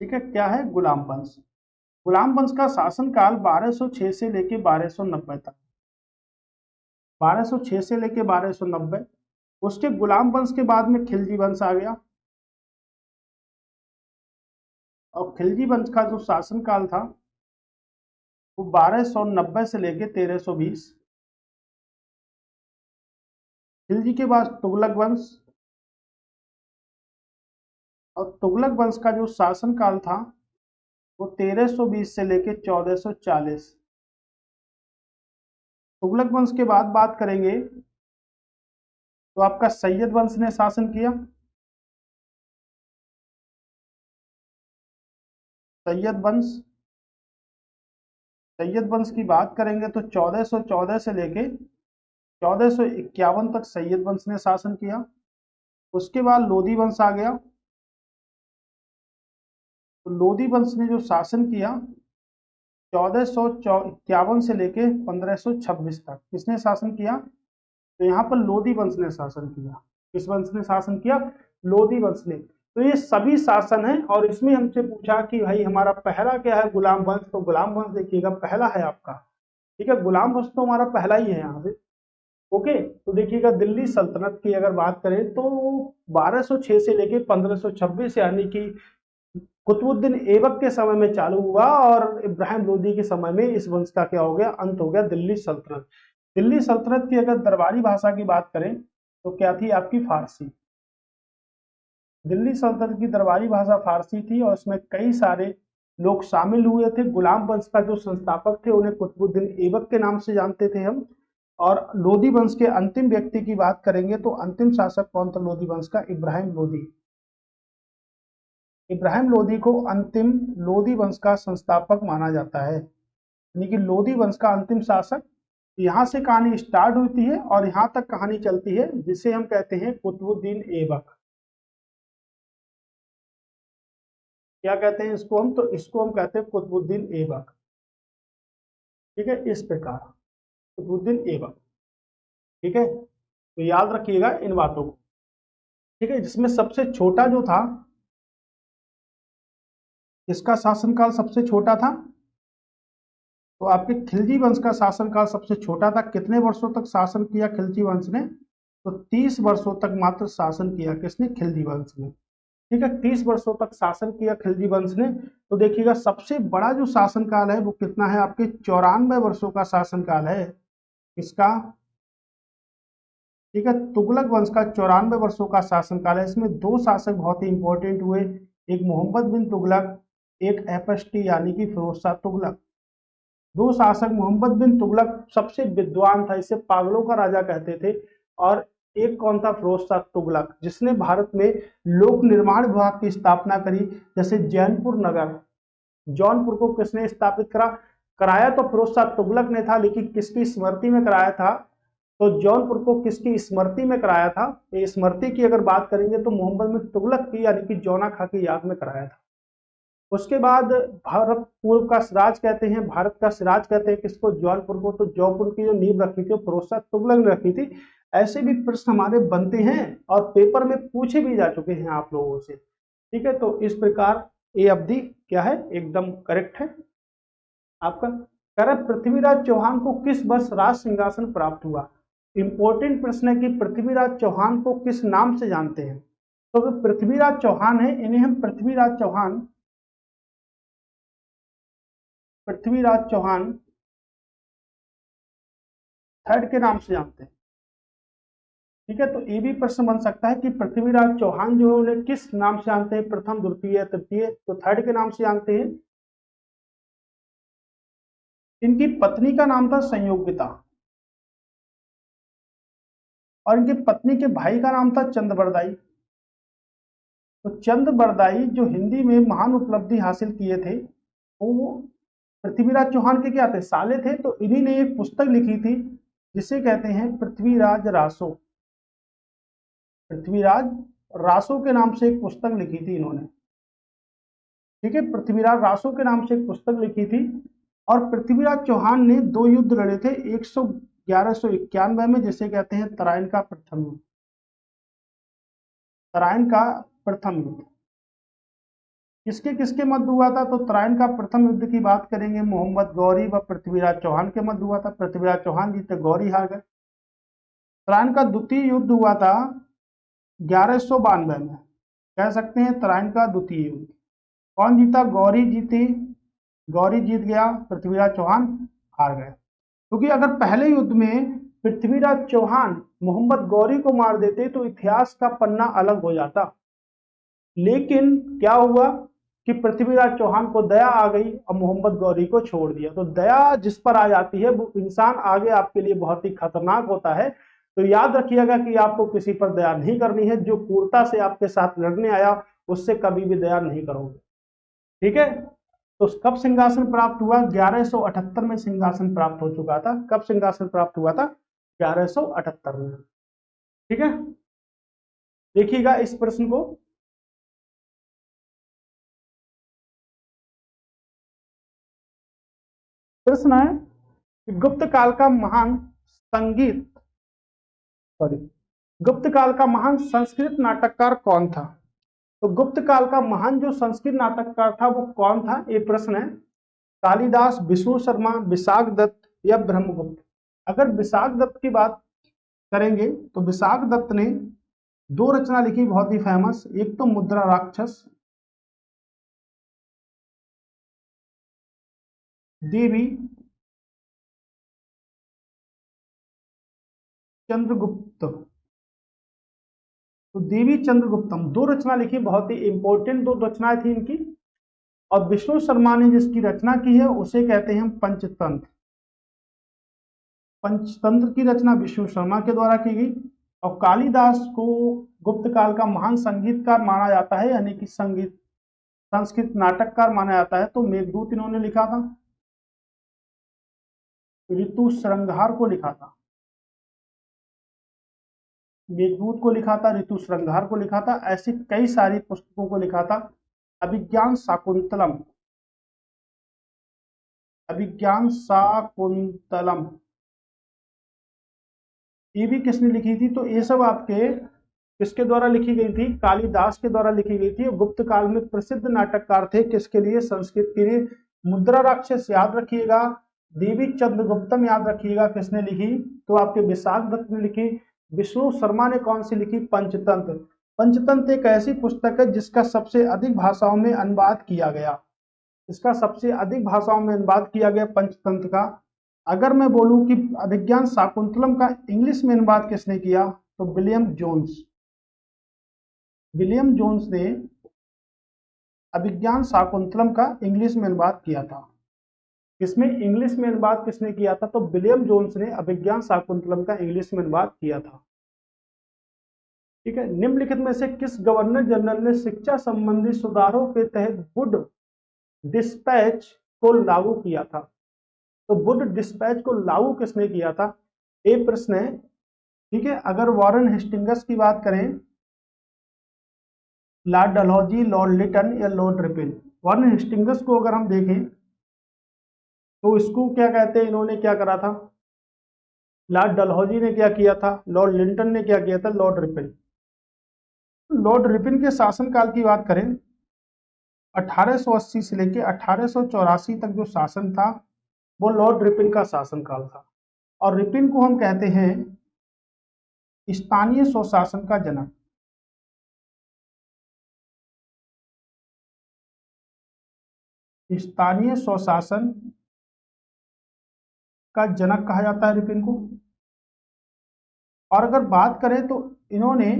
ठीक है, क्या है? गुलाम वंश। गुलाम वंश का शासनकाल 1206 से लेके 1290 तक। 1206 से लेके 1290। उसके गुलाम वंश के बाद में खिलजी वंश आ गया, और खिलजी वंश का जो शासनकाल था वो 1290 से लेके 1320। खिलजी के बाद तुगलक वंश, और तुगलक वंश का जो शासनकाल था वो 1320 से लेके 1440। तुगलक वंश के बाद बात करेंगे तो आपका सैयद वंश ने शासन किया। सैयद वंश, सैयद वंश की बात करेंगे तो 1414 से लेके 1451 तक सैयद वंश ने शासन किया। उसके बाद लोधी वंश आ गया। तो लोधी वंश ने जो शासन किया 1451 से लेके 1526 तक, किसने शासन किया? तो यहाँ पर लोधी वंश ने शासन किया। किस वंश ने शासन किया? लोधी वंश ने। तो ये सभी शासन है, और इसमें हमसे पूछा कि भाई हमारा पहला क्या है? गुलाम वंश। तो गुलाम वंश देखिएगा पहला है आपका। ठीक है, गुलाम वंश तो हमारा पहला ही है यहाँ से। ओके, तो देखिएगा दिल्ली सल्तनत की अगर बात करें तो 1206 से लेके 1526, यानी कि कुतुबुद्दीन ऐबक के समय में चालू हुआ, और इब्राहिम लोदी के समय में इस वंश का क्या हो गया? अंत हो गया, दिल्ली सल्तनत। दिल्ली सल्तनत की अगर दरबारी भाषा की बात करें तो क्या थी आपकी? फारसी। दिल्ली सल्तनत की दरबारी भाषा फारसी थी, और इसमें कई सारे लोग शामिल हुए थे। गुलाम वंश का जो संस्थापक थे उन्हें कुतुबुद्दीन ऐबक के नाम से जानते थे हम। और लोदी वंश के अंतिम व्यक्ति की बात करेंगे तो अंतिम शासक कौन था लोदी वंश का? इब्राहिम लोदी। इब्राहिम लोदी को अंतिम लोदी वंश का संस्थापक माना जाता है, यानी कि लोदी वंश का अंतिम शासक। यहाँ से कहानी स्टार्ट होती है और यहाँ तक कहानी चलती है, जिसे हम कहते हैं कुतुबुद्दीन ऐबक। क्या कहते हैं इसको हम? तो इसको हम कहते हैं कुतुबुद्दीन ऐबक। ठीक है, इस प्रकार कुतुबुद्दीन ऐबक। ठीक है, तो याद रखिएगा इन बातों को। ठीक है, जिसमें सबसे छोटा जो था, इसका शासनकाल सबसे छोटा था, तो आपके खिलजी वंश का शासनकाल सबसे छोटा था। कितने वर्षों तक शासन किया खिलजी वंश ने? तो 30 वर्षों तक मात्र शासन किया। किसने? खिलजी वंश ने। ठीक है, 30 वर्षों तक शासन किया खिलजी वंश ने। तो देखिएगा सबसे बड़ा जो शासनकाल है वो कितना है आपके? 94 वर्षों का शासनकाल है। इसका, ठीक है, तुगलक वंश का 94 वर्षों का शासनकाल है। इसमें दो शासक बहुत ही इंपॉर्टेंट हुए, एक मोहम्मद बिन तुगलक, एक एपस्टी यानी कि फिरोज शाह तुगलक। दो शासक, मोहम्मद बिन तुगलक सबसे विद्वान था, इसे पागलों का राजा कहते थे। और एक कौन था? फिरोज शाह तुगलक, जिसने भारत में लोक निर्माण विभाग की स्थापना करी। जैसे जैनपुर नगर, जौनपुर को किसने स्थापित कराया? तो फिरोज शाह तुगलक ने था, लेकिन किसकी स्मृति में कराया था? तो जौनपुर को किसकी स्मृति में कराया था? ये स्मृति की अगर बात करेंगे तो मोहम्मद बिन तुगलक की, यानी कि जौना खां की याद में कराया था। उसके बाद भारत पूर्व का सिराज कहते हैं, भारत का सिराज कहते हैं किसको? जौनपुर को। तो जौनपुर की जो नींव रखी थी फिरोज शाह तुगलक ने रखी थी। ऐसे भी प्रश्न हमारे बनते हैं और पेपर में पूछे भी जा चुके हैं आप लोगों से। ठीक है, तो इस प्रकार ये अवधि क्या है? एकदम करेक्ट है आपका। कह पृथ्वीराज चौहान को किस वर्ष राज सिंहासन प्राप्त हुआ? इंपॉर्टेंट प्रश्न है कि पृथ्वीराज चौहान को किस नाम से जानते हैं? तो जो पृथ्वीराज चौहान है इन्हें हम पृथ्वीराज चौहान थर्ड के नाम से जानते हैं। ठीक है, तो ये भी प्रश्न बन सकता है कि पृथ्वीराज चौहान जो है उन्हें किस नाम से जानते हैं? प्रथम, द्वितीय, तृतीय? तो थर्ड के नाम से जानते हैं। इनकी पत्नी का नाम था संयोगिता, और इनकी पत्नी के भाई का नाम था चंद्रबरदाई। तो चंद्रबरदाई जो हिंदी में महान उपलब्धि हासिल किए थे, वो पृथ्वीराज चौहान के क्या थे? साले थे। तो इन्हीं ने एक पुस्तक लिखी थी जिसे कहते हैं पृथ्वीराज रासो। पृथ्वीराज रासो के नाम से एक पुस्तक लिखी थी इन्होंने। ठीक है, पृथ्वीराज रासो के नाम से एक पुस्तक लिखी थी। और पृथ्वीराज चौहान ने 2 युद्ध लड़े थे, 1191 में, जिसे कहते हैं तराइन का प्रथम युद्ध। तराइन का प्रथम युद्ध किसके किसके मध्य हुआ था? तो तराइन का प्रथम युद्ध की बात करेंगे, मोहम्मद गौरी व पृथ्वीराज चौहान के मध्य हुआ था। पृथ्वीराज चौहान जीते, गौरी हार गए। तराइन का द्वितीय युद्ध हुआ था 1192 में, कह सकते हैं तराइन का द्वितीय युद्ध। कौन जीता? गौरी जीती, गौरी जीत गया, पृथ्वीराज चौहान हार गए। क्योंकि अगर पहले युद्ध में पृथ्वीराज चौहान मोहम्मद गौरी को मार देते तो इतिहास का पन्ना अलग हो जाता। लेकिन क्या हुआ कि पृथ्वीराज चौहान को दया आ गई और मोहम्मद गौरी को छोड़ दिया। तो दया जिस पर आ जाती है वो इंसान आगे आपके लिए बहुत ही खतरनाक होता है। तो याद रखिएगा कि आपको किसी पर दया नहीं करनी है। जो क्रूरता से आपके साथ लड़ने आया उससे कभी भी दया नहीं करोगे, ठीक है। तो कब सिंहासन प्राप्त हुआ? 1178 में सिंहासन प्राप्त हो चुका था। कब सिंहासन प्राप्त हुआ था? 1178 में, ठीक है। देखिएगा इस प्रश्न को। प्रश्न है कि गुप्त काल का महान संगीत सॉरी गुप्त काल का महान संस्कृत नाटककार कौन था? तो गुप्त काल का महान जो संस्कृत नाटककार था वो कौन था, ये प्रश्न है। कालिदास, विष्णु शर्मा, विशाख दत्त या ब्रह्मगुप्त। अगर विशाख दत्त की बात करेंगे तो विशाख दत्त ने दो रचना लिखी बहुत ही फेमस। एक तो मुद्रा राक्षस, देवी चंद्रगुप्त। तो देवी चंद्रगुप्तम दो रचना लिखी, बहुत ही इंपॉर्टेंट दो रचनाएं थी इनकी। और विष्णु शर्मा ने जिसकी रचना की है उसे कहते हैं पंचतंत्र। पंचतंत्र की रचना विष्णु शर्मा के द्वारा की गई। और कालिदास को गुप्त काल का महान संगीतकार माना जाता है, यानी कि संगीत संस्कृत नाटककार माना जाता है। तो मेघदूत इन्होंने लिखा था, ऋतु श्रृंगार को लिखा था, मेघदूत को लिखा था, ऋतु श्रृंगार को लिखा था। ऐसी कई सारी पुस्तकों को लिखा था। अभिज्ञान शाकुंतलम, अभिज्ञान शाकुंतलम ये भी किसने लिखी थी? तो ये सब आपके किसके द्वारा लिखी गई थी? कालिदास के द्वारा लिखी गई थी। गुप्त काल में प्रसिद्ध नाटककार थे, किसके लिए? संस्कृत के लिए। मुद्रा राक्षस याद रखिएगा, देवी चंद्रगुप्तम याद रखिएगा किसने लिखी? तो आपके विशाख दत्त ने लिखी। विष्णु शर्मा ने कौन सी लिखी? पंचतंत्र। पंचतंत्र एक ऐसी पुस्तक है जिसका सबसे अधिक भाषाओं में अनुवाद किया गया, इसका सबसे अधिक भाषाओं में अनुवाद किया गया पंचतंत्र का। अगर मैं बोलूं कि अभिज्ञान शाकुंतलम का इंग्लिश में अनुवाद किसने किया, तो विलियम जोन्स। विलियम जोन्स ने अभिज्ञान शाकुंतलम का इंग्लिश में अनुवाद किया था। किसमें? इंग्लिश में अनुवाद किसने किया था? तो विलियम जोन्स ने अभिज्ञान शाकुंतलम का इंग्लिश में अनुवाद किया था, ठीक है। निम्नलिखित में से किस गवर्नर जनरल ने शिक्षा संबंधी सुधारों के तहत वुड डिस्पैच को लागू किया था? तो वुड डिस्पैच को लागू किसने किया था, ये प्रश्न है, ठीक है। अगर वॉरेन हेस्टिंग्स की बात करें, लॉर्ड डलहौजी, लॉर्ड लिटन या लॉर्ड रिपन। वॉरेन हेस्टिंग्स को अगर हम देखें तो इसको क्या कहते हैं, इन्होंने क्या करा था? लॉर्ड डलहौजी ने क्या किया था, लॉर्ड लिंटन ने क्या किया था, लॉर्ड रिपन। लॉर्ड रिपन के शासनकाल की बात करें, 1880 से लेकर 1884 तक जो शासन था वो लॉर्ड रिपन का शासनकाल था। और रिपन को हम कहते हैं स्थानीय स्वशासन का जनक। स्थानीय स्वशासन का जनक कहा जाता है रिपन को। और अगर बात करें तो इन्होंने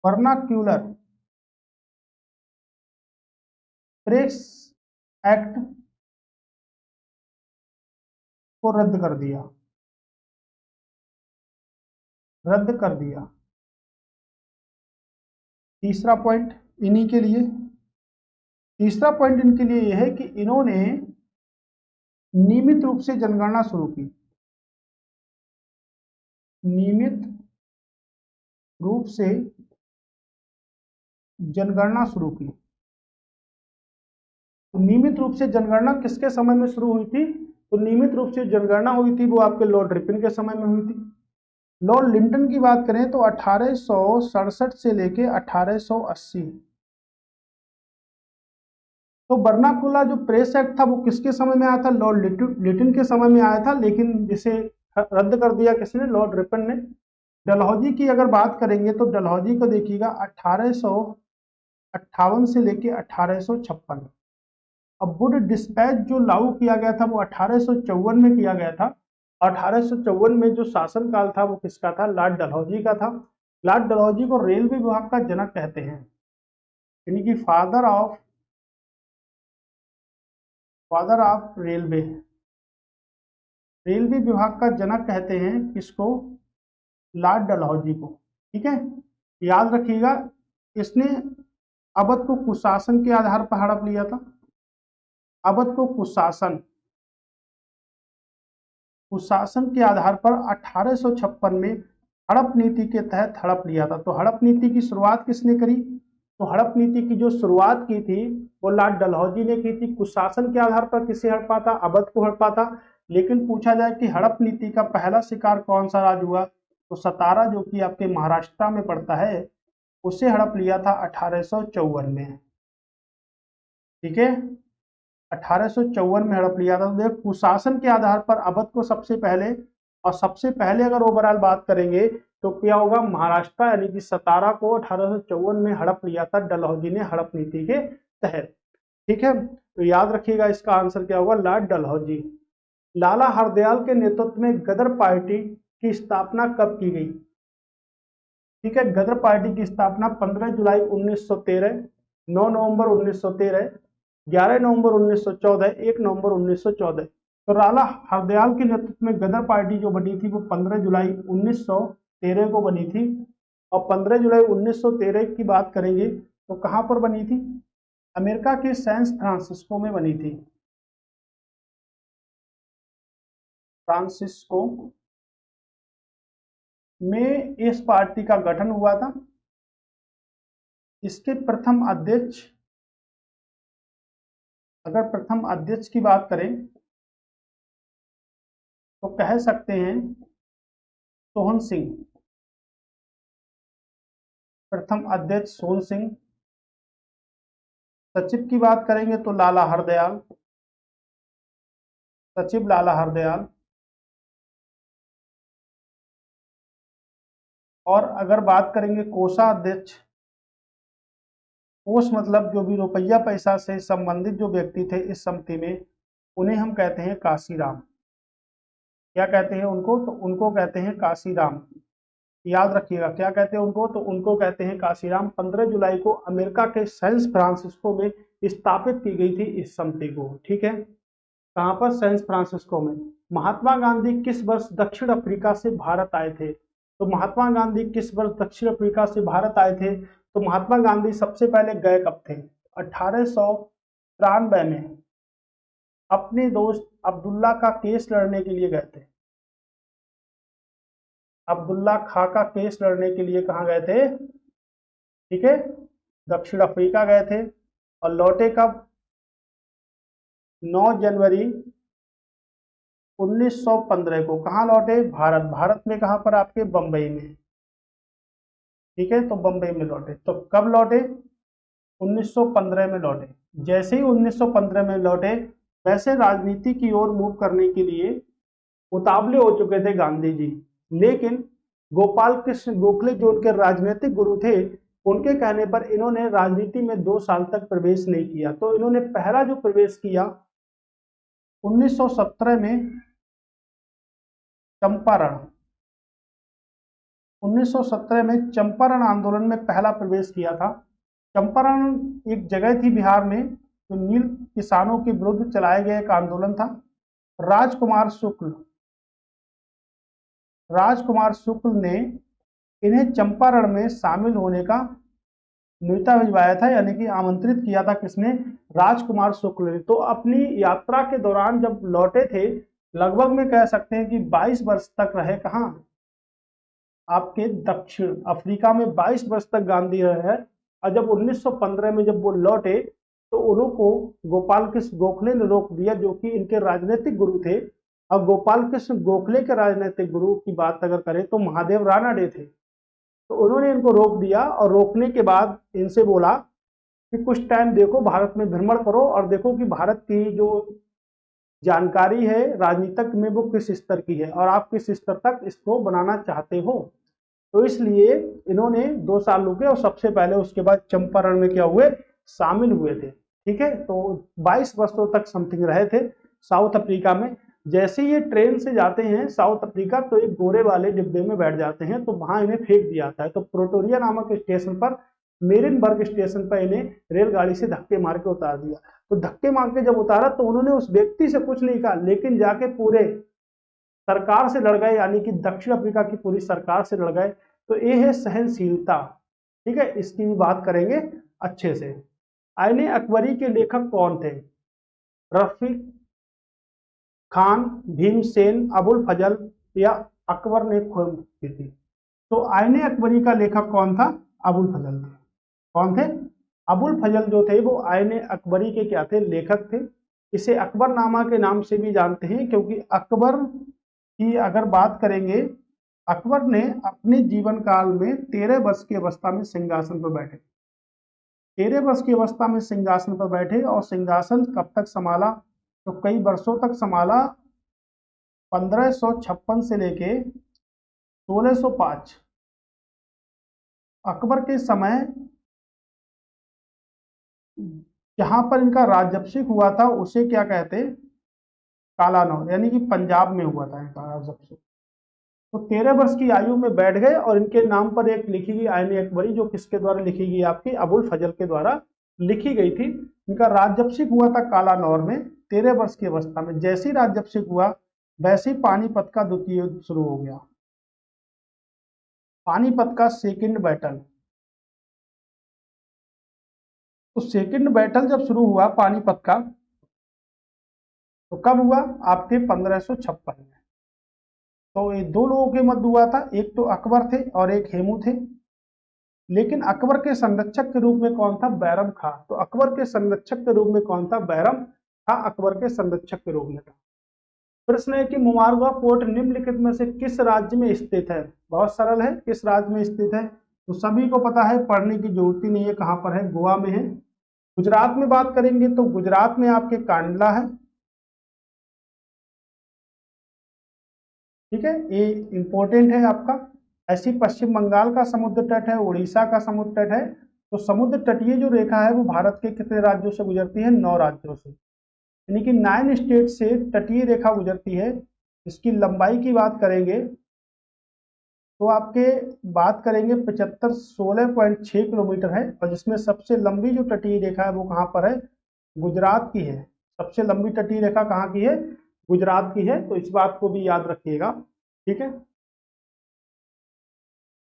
वर्नाक्यूलर प्रेस एक्ट को रद्द कर दिया, रद्द कर दिया। तीसरा पॉइंट इन्हीं के लिए, तीसरा पॉइंट इनके लिए यह है कि इन्होंने नियमित रूप से जनगणना शुरू की, नियमित रूप से जनगणना शुरू की। तो नियमित रूप से जनगणना किसके समय में शुरू हुई थी? तो नियमित रूप से जनगणना हुई थी वो आपके लॉर्ड रिपन के समय में हुई थी। लॉर्ड लिंटन की बात करें तो 1867 से लेके 1880। तो बर्नाकुला जो प्रेस एक्ट था वो किसके समय में आया था? लॉर्ड लिटन के समय में आया था, लेकिन जिसे रद्द कर दिया किसने? लॉर्ड रिपन ने। डलहौजी की अगर बात करेंगे तो डलहौजी को देखिएगा 1858 से लेके 1856। अब वुड डिस्पैच जो लागू किया गया था वो 1854 में किया गया था। 1854 में जो शासनकाल था वो किसका था? लॉर्ड डलहौजी का था। लॉर्ड डलहौजी को रेलवे विभाग का जनक कहते हैं, यानी कि फादर ऑफ रेलवे। रेलवे विभाग का जनक कहते हैं किसको? लॉर्ड डलहौजी को। ठीक है, याद रखिएगा। इसने अवध को कुशासन के आधार पर हड़प लिया था। अवध को कुशासन के आधार पर 1856 में हड़प नीति के तहत हड़प लिया था। तो हड़प नीति की शुरुआत किसने करी? तो हड़प नीति की जो शुरुआत की थी वो लॉर्ड डलहौजी ने की थी। कुशासन के आधार पर किसे हड़पा था? अवध को हड़पा था। लेकिन पूछा जाए कि हड़प नीति का पहला शिकार कौन सा राज्य हुआ, तो सतारा, जो कि आपके महाराष्ट्र में पड़ता है, उसे हड़प लिया था 1854 में। ठीक है, 1854 में हड़प लिया था। तो देख, कुशासन के आधार पर अवध को सबसे पहले, और सबसे पहले अगर ओवरऑल बात करेंगे तो क्या होगा? महाराष्ट्र यानी कि सतारा को 1854 में हड़प लिया था डलहौजी ने हड़प नीति के तहत। ठीक है, तो याद रखिएगा इसका आंसर क्या होगा? लॉर्ड डलहौजी। लाला हरदयाल के नेतृत्व में गदर पार्टी की स्थापना कब की गई? ठीक है, गदर पार्टी की स्थापना 15 जुलाई 1913, 9 नवंबर 1913, 11 नवंबर 1914, 1 नवंबर 1914। तो लाला हरदयाल के नेतृत्व में गदर पार्टी जो बनी थी वो 15 जुलाई 1913 को बनी थी। और 15 जुलाई 1913 की बात करेंगे तो कहां पर बनी थी? अमेरिका के सैन फ्रांसिस्को में बनी थी। फ्रांसिस्को में इस पार्टी का गठन हुआ था। इसके प्रथम अध्यक्ष, अगर प्रथम अध्यक्ष की बात करें तो कह सकते हैं सोहन सिंह। प्रथम अध्यक्ष सोहन सिंह। सचिव की बात करेंगे तो लाला हरदयाल, सचिव लाला हरदयाल। और अगर बात करेंगे कोषाध्यक्ष, कोष मतलब जो भी रुपया पैसा से संबंधित जो व्यक्ति थे इस समिति में, उन्हें हम कहते हैं काशीराम। क्या कहते हैं उनको? तो उनको कहते हैं काशीराम। याद रखिएगा, क्या कहते हैं उनको? तो उनको कहते हैं काशीराम। 15 जुलाई को अमेरिका के सैन फ्रांसिस्को में स्थापित की गई थी इस समिति को। ठीक है, कहां पर? सैन फ्रांसिस्को में। महात्मा गांधी किस वर्ष दक्षिण अफ्रीका से भारत आए थे? तो महात्मा गांधी किस वर्ष दक्षिण अफ्रीका से भारत आए थे? तो महात्मा गांधी सबसे पहले गए कब थे? 1893 में अपने दोस्त अब्दुल्ला का केस लड़ने के लिए गए थे। अब्दुल्ला खां का केस लड़ने के लिए कहाँ गए थे? ठीक है, दक्षिण अफ्रीका गए थे। और लौटे कब? 9 जनवरी 1915 को। कहाँ लौटे? भारत। भारत में कहाँ पर? आपके बंबई में। ठीक है, तो बंबई में लौटे। तो कब लौटे? 1915 में लौटे। जैसे ही 1915 में लौटे वैसे राजनीति की ओर मूव करने के लिए उतावले हो चुके थे गांधी जी। लेकिन गोपाल कृष्ण गोखले जो उनके राजनीतिक गुरु थे, उनके कहने पर इन्होंने राजनीति में 2 साल तक प्रवेश नहीं किया। तो इन्होंने पहला जो प्रवेश किया 1917 में चंपारण, 1917 में चंपारण आंदोलन में पहला प्रवेश किया था। चंपारण एक जगह थी बिहार में, जो नील किसानों के विरुद्ध चलाया गया एक आंदोलन था। राजकुमार शुक्ल ने इन्हें चंपारण में शामिल होने का न्योता भिजवाया था, यानी कि आमंत्रित किया था। किसने? राजकुमार शुक्ल ने। तो अपनी यात्रा के दौरान जब लौटे थे, लगभग में कह सकते हैं कि 22 वर्ष तक रहे। कहाँ? आपके दक्षिण अफ्रीका में 22 वर्ष तक गांधी रहे हैं। और जब 1915 में जब वो लौटे तो उनको गोपाल कृष्ण गोखले ने रोक दिया, जो कि इनके राजनीतिक गुरु थे। और गोपाल कृष्ण गोखले के राजनीतिक गुरु की बात अगर करें तो महादेव रानडे थे। तो उन्होंने इनको रोक दिया और रोकने के बाद इनसे बोला कि कुछ टाइम देखो, भारत में भ्रमण करो और देखो कि भारत की जो जानकारी है राजनीतिक में वो किस स्तर की है और आप किस स्तर तक इसको बनाना चाहते हो। तो इसलिए इन्होंने 2 साल रुके और सबसे पहले उसके बाद चंपारण में क्या हुए, शामिल हुए थे। ठीक है, तो 22 वर्षों तक समथिंग रहे थे साउथ अफ्रीका में। जैसे ये ट्रेन से जाते हैं साउथ अफ्रीका तो एक गोरे वाले डिब्बे में बैठ जाते हैं, तो वहां इन्हें फेंक दिया जाता है। तो प्रोटोरिया नामक स्टेशन पर, मेरिनबर्ग स्टेशन पर इन्हें रेलगाड़ी से धक्के मार के उतार दिया। तो धक्के मार के जब उतारा तो उन्होंने उस व्यक्ति से कुछ नहीं कहा, लेकिन जाके पूरे सरकार से लड़ गए, यानी कि दक्षिण अफ्रीका की पूरी सरकार से लड़ गए। तो ये है सहनशीलता। ठीक है, इसकी भी बात करेंगे अच्छे से। आईने अकबरी के लेखक कौन थे? रफीक खान, भीमसेन, अबुल फजल या अकबर ने खोज की थी? तो आईने अकबरी का लेखक कौन था? अबुल फजल थे। कौन थे? अबुल फजल जो थे वो आईने अकबरी के क्या थे? लेखक थे। इसे अकबरनामा के नाम से भी जानते हैं, क्योंकि अकबर की अगर बात करेंगे, अकबर ने अपने जीवन काल में 13 वर्ष की अवस्था में सिंहासन पर बैठे। 13 वर्ष की अवस्था में सिंहासन पर बैठे और सिंहासन कब तक संभाला? तो कई वर्षों तक संभाला, 1556 से लेके 1605। अकबर के समय जहां पर इनका राज्याभिषेक हुआ था उसे क्या कहते? कालानौर, यानी कि पंजाब में हुआ था इनका राज्याभिषेक। तो 13 वर्ष की आयु में बैठ गए और इनके नाम पर एक लिखी गई आईने अकबरी, जो किसके द्वारा लिखी गई? आपकी अबुल फजल के द्वारा लिखी गई थी। इनका राज्याभिषेक हुआ था कालानौर में 13 वर्ष की अवस्था में। जैसे ही राज्याभिषेक हुआ वैसे ही पानीपत का द्वितीय युद्ध शुरू हो गया। पानीपत का सेकंड बैटल। तो सेकंड बैटल जब शुरू हुआ पानीपत का, तो कब हुआ? आपके 1556 में। तो ये दो लोगों के मध्य हुआ था, एक तो अकबर थे और एक हेमू थे। लेकिन अकबर के संरक्षक के रूप में कौन था? बैरम खां। तो अकबर के संरक्षक के रूप में कौन था? बैरम खां अकबर के संरक्षक के रूप में था। प्रश्न है कि मुमारवा पोर्ट निम्नलिखित में से किस राज्य में स्थित है? बहुत सरल है, किस राज्य में स्थित है? तो सभी को पता है, पढ़ने की जरूरत ही नहीं है। कहां पर है? गोवा में है। गुजरात में बात करेंगे तो गुजरात में आपके कांडला है। ठीक है, ये इंपॉर्टेंट है आपका। ऐसी पश्चिम बंगाल का समुद्र तट है, उड़ीसा का समुद्र तट है। तो समुद्र तटीय जो रेखा है वो भारत के कितने राज्यों से गुजरती है? 9 राज्यों से, यानी कि 9 स्टेट से तटीय रेखा गुजरती है। इसकी लंबाई की बात करेंगे तो आपके बात करेंगे 7516.6 किलोमीटर है। और जिसमें सबसे लंबी जो तटीय रेखा है वो कहाँ पर है? गुजरात की है। सबसे लंबी तटीय रेखा कहाँ की है? गुजरात की है। तो इस बात को भी याद रखिएगा। ठीक है,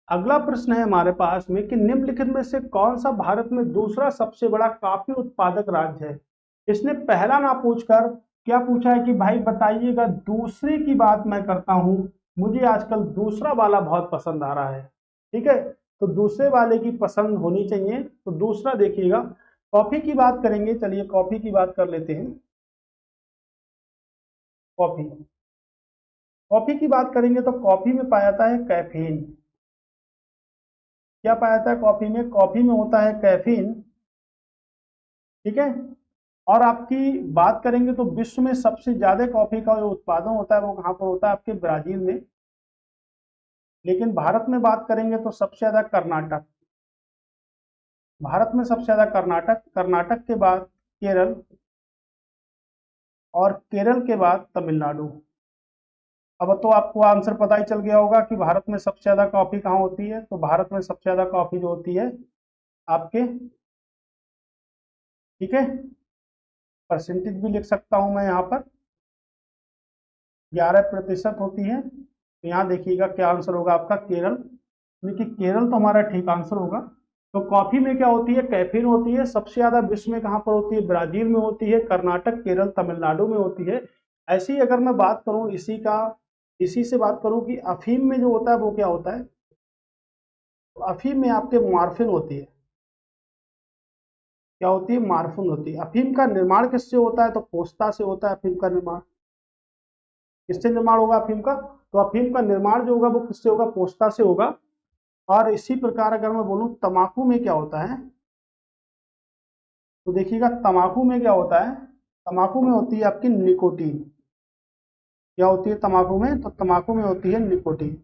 अगला प्रश्न है हमारे पास में कि निम्नलिखित में से कौन सा भारत में दूसरा सबसे बड़ा कॉफी उत्पादक राज्य है? इसने पहला ना पूछकर क्या पूछा है कि भाई बताइएगा, दूसरे की बात मैं करता हूं, मुझे आजकल दूसरा वाला बहुत पसंद आ रहा है। ठीक है, तो दूसरे वाले की पसंद होनी चाहिए। तो दूसरा देखिएगा, कॉफी की बात करेंगे। चलिए कॉफी की बात कर लेते हैं। कॉफी, कॉफी की बात करेंगे तो कॉफी में पाया जाता है कैफीन। क्या पाया जाता है कॉफी में? कॉफी में होता है कैफीन। ठीक है, और आपकी बात करेंगे तो विश्व में सबसे ज्यादा कॉफी का जो उत्पादन होता है वो कहाँ पर होता है? आपके ब्राजील में। लेकिन भारत में बात करेंगे तो सबसे ज्यादा कर्नाटक। भारत में सबसे ज्यादा कर्नाटक, कर्नाटक के बाद केरल और केरल के बाद तमिलनाडु। अब तो आपको आंसर पता ही चल गया होगा कि भारत में सबसे ज्यादा कॉफी कहाँ होती है। तो भारत में सबसे ज्यादा कॉफी जो होती है आपके, ठीक है, परसेंटेज भी लिख सकता हूं मैं यहाँ पर, 11% होती है। तो यहाँ देखिएगा क्या आंसर होगा आपका? केरल। देखिए केरल तो हमारा ठीक आंसर होगा। तो कॉफी में क्या होती है? कैफीन होती है। सबसे ज्यादा विश्व में कहाँ पर होती है? ब्राजील में होती है, कर्नाटक, केरल, तमिलनाडु में होती है। ऐसी अगर मैं बात करूं इसी से बात करूं कि अफीम में जो होता है वो क्या होता है? तो अफीम में आपके मॉर्फिन होती है। क्या होती है, मार्फिन होती है। अफीम का निर्माण किससे होता है, तो पोस्ता से होता है अफीम का निर्माण। किससे निर्माण होगा अफीम का, तो अफीम का निर्माण जो होगा वो किससे होगा, पोस्ता से होगा। और इसी प्रकार अगर मैं बोलूं तंबाकू में क्या होता है, तो देखिएगा तंबाकू में क्या होता है, तंबाकू में होती है आपकी निकोटीन। क्या होती है तंबाकू में, तो तंबाकू में होती है निकोटीन।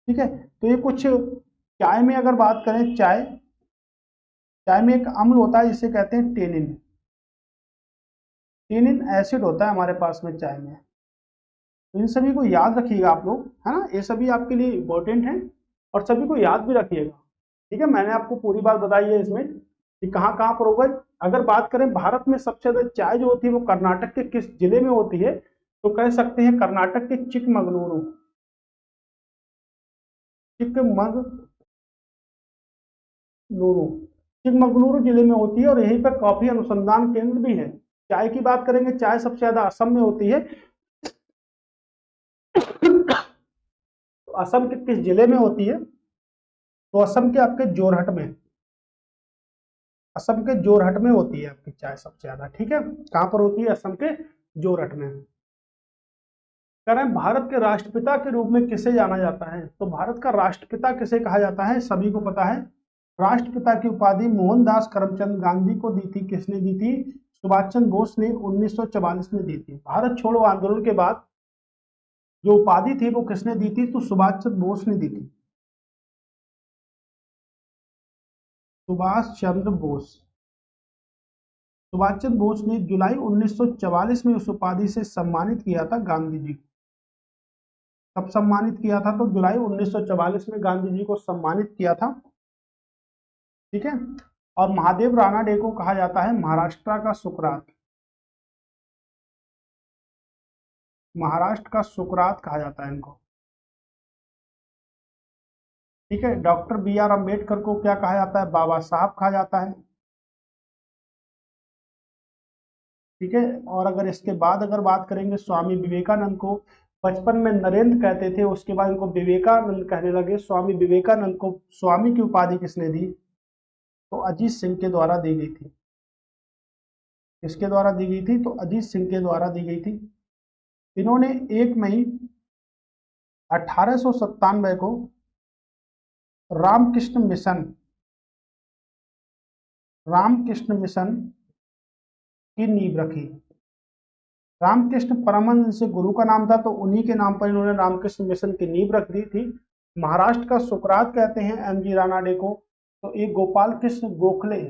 ठीक है, तो ये कुछ, चाय में अगर बात करें, चाय, चाय में एक अम्ल होता है जिसे कहते हैं टेनिन। टेनिन एसिड होता है हमारे पास में चाय में। तो इन सभी को याद रखिएगा आप लोग, है ना, ये सभी आपके लिए इंपॉर्टेंट हैं और सभी को याद भी रखिएगा। ठीक है, मैंने आपको पूरी बात बताई है इसमें कि कहाँ कहाँ पर होगा। अगर बात करें भारत में सबसे ज्यादा चाय जो होती है वो कर्नाटक के किस जिले में होती है, तो कह सकते हैं कर्नाटक के चिकमगलुरु, चिकमगलुरु, चिकमगलुरु जिले में होती है और यहीं पर कॉफी अनुसंधान केंद्र भी है। चाय की बात करेंगे, चाय सबसे ज्यादा असम में होती है। तो असम के किस जिले में होती है, तो असम के आपके जोरहट में, असम के जोरहट में होती है आपकी चाय सबसे ज्यादा। ठीक है, कहां पर होती है, असम के जोरहट में। कह रहे हैं भारत के राष्ट्रपिता के रूप में किसे जाना जाता है, तो भारत का राष्ट्रपिता किसे कहा जाता है, सभी को पता है। राष्ट्रपिता की उपाधि मोहनदास करमचंद गांधी को दी थी। किसने दी थी, सुभाष चंद्र बोस ने 1944 में दी थी। भारत छोड़ो आंदोलन के बाद जो उपाधि थी वो किसने दी थी, तो सुभाष चंद्र बोस ने दी थी। सुभाष चंद्र बोस, सुभाष चंद्र बोस ने जुलाई 1944 में उस उपाधि से सम्मानित किया था गांधी जी को। कब सम्मानित किया था, तो जुलाई 1944 में गांधी जी को सम्मानित किया था। ठीक है, और महादेव रानाडे को कहा जाता है महाराष्ट्र का सुकरात, महाराष्ट्र का सुकरात कहा जाता है इनको। ठीक है, डॉक्टर बी आर अम्बेडकर को क्या कहा जाता है, बाबा साहब कहा जाता है। ठीक है, और अगर इसके बाद अगर बात करेंगे स्वामी विवेकानंद को, बचपन में नरेंद्र कहते थे, उसके बाद इनको विवेकानंद कहने लगे। स्वामी विवेकानंद को स्वामी की उपाधि किसने दी, तो अजीत सिंह के द्वारा दी गई थी। किसके द्वारा दी गई थी, तो अजीत सिंह के द्वारा दी गई थी। इन्होंने 1 मई 1897 को रामकृष्ण मिशन, रामकृष्ण मिशन की नींव रखी। रामकृष्ण परमहंस से गुरु का नाम था, तो उन्हीं के नाम पर इन्होंने रामकृष्ण मिशन की नींव रख दी थी। महाराष्ट्र का सुकरात कहते हैं एमजी रानाडे को। तो एक गोपाल कृष्ण गोखले,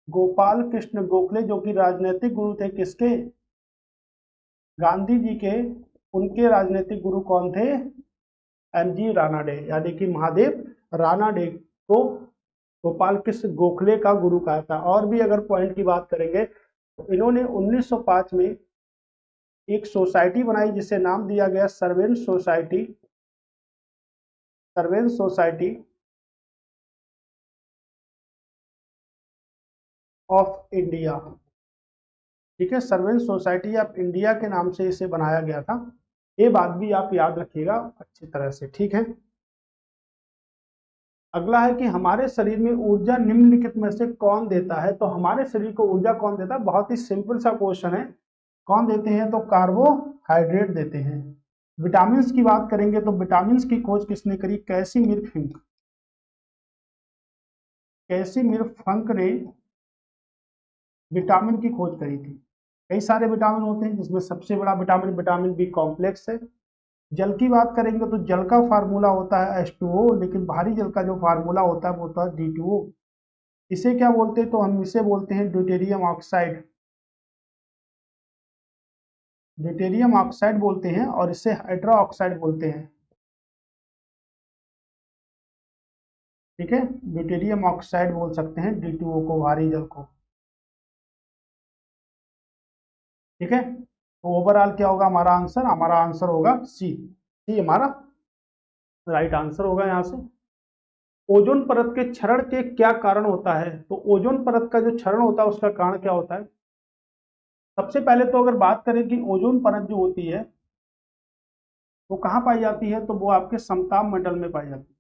गोपाल कृष्ण गोखले जो कि राजनीतिक गुरु थे किसके, गांधी जी के। उनके राजनीतिक गुरु कौन थे, एमजी रानाडे, यानी कि महादेव रानाडे को गोपाल कृष्ण गोखले का गुरु कहा था। और भी अगर पॉइंट की बात करेंगे तो इन्होंने 1905 में एक सोसाइटी बनाई जिसे नाम दिया गया servant society, servant society of India. ठीक है, सर्वेंट सोसाइटी ऑफ इंडिया के नाम से इसे बनाया गया था। ये बात भी आप याद रखिएगा अच्छी तरह से। ठीक है, अगला है कि हमारे शरीर में ऊर्जा निम्नलिखित में से कौन देता है, तो हमारे शरीर को ऊर्जा कौन देता है, बहुत ही सिंपल सा क्वेश्चन है। कौन देते हैं, तो कार्बोहाइड्रेट देते हैं। विटामिन की बात करेंगे तो विटामिन की खोज किसने करी, कैसिमिर फिंक, कैसिमिर फंक ने विटामिन की खोज करी थी। कई सारे विटामिन होते हैं जिसमें सबसे बड़ा विटामिन विटामिन बी कॉम्प्लेक्स है। जल की बात करेंगे तो जल का फार्मूला होता है H2O, लेकिन भारी जल का जो फार्मूला होता है वो होता है D2O। इसे क्या बोलते हैं, तो हम इसे बोलते हैं ड्यूटेरियम ऑक्साइड, ड्यूटेरियम ऑक्साइड बोलते हैं, और इसे हाइड्रो ऑक्साइड बोलते हैं। ठीक है, ड्यूटेरियम ऑक्साइड बोल सकते हैं D2O को, भारी जल को। ठीक है, तो ओवरऑल क्या होगा हमारा आंसर, हमारा आंसर होगा सी, सी हमारा राइट आंसर होगा यहाँ से। ओजोन परत के क्षरण के क्या कारण होता है, तो ओजोन परत का जो क्षरण होता है उसका कारण क्या होता है। सबसे पहले तो अगर बात करें कि ओजोन परत जो होती है वो कहाँ पाई जाती है, तो वो आपके समताप मंडल में पाई जाती है।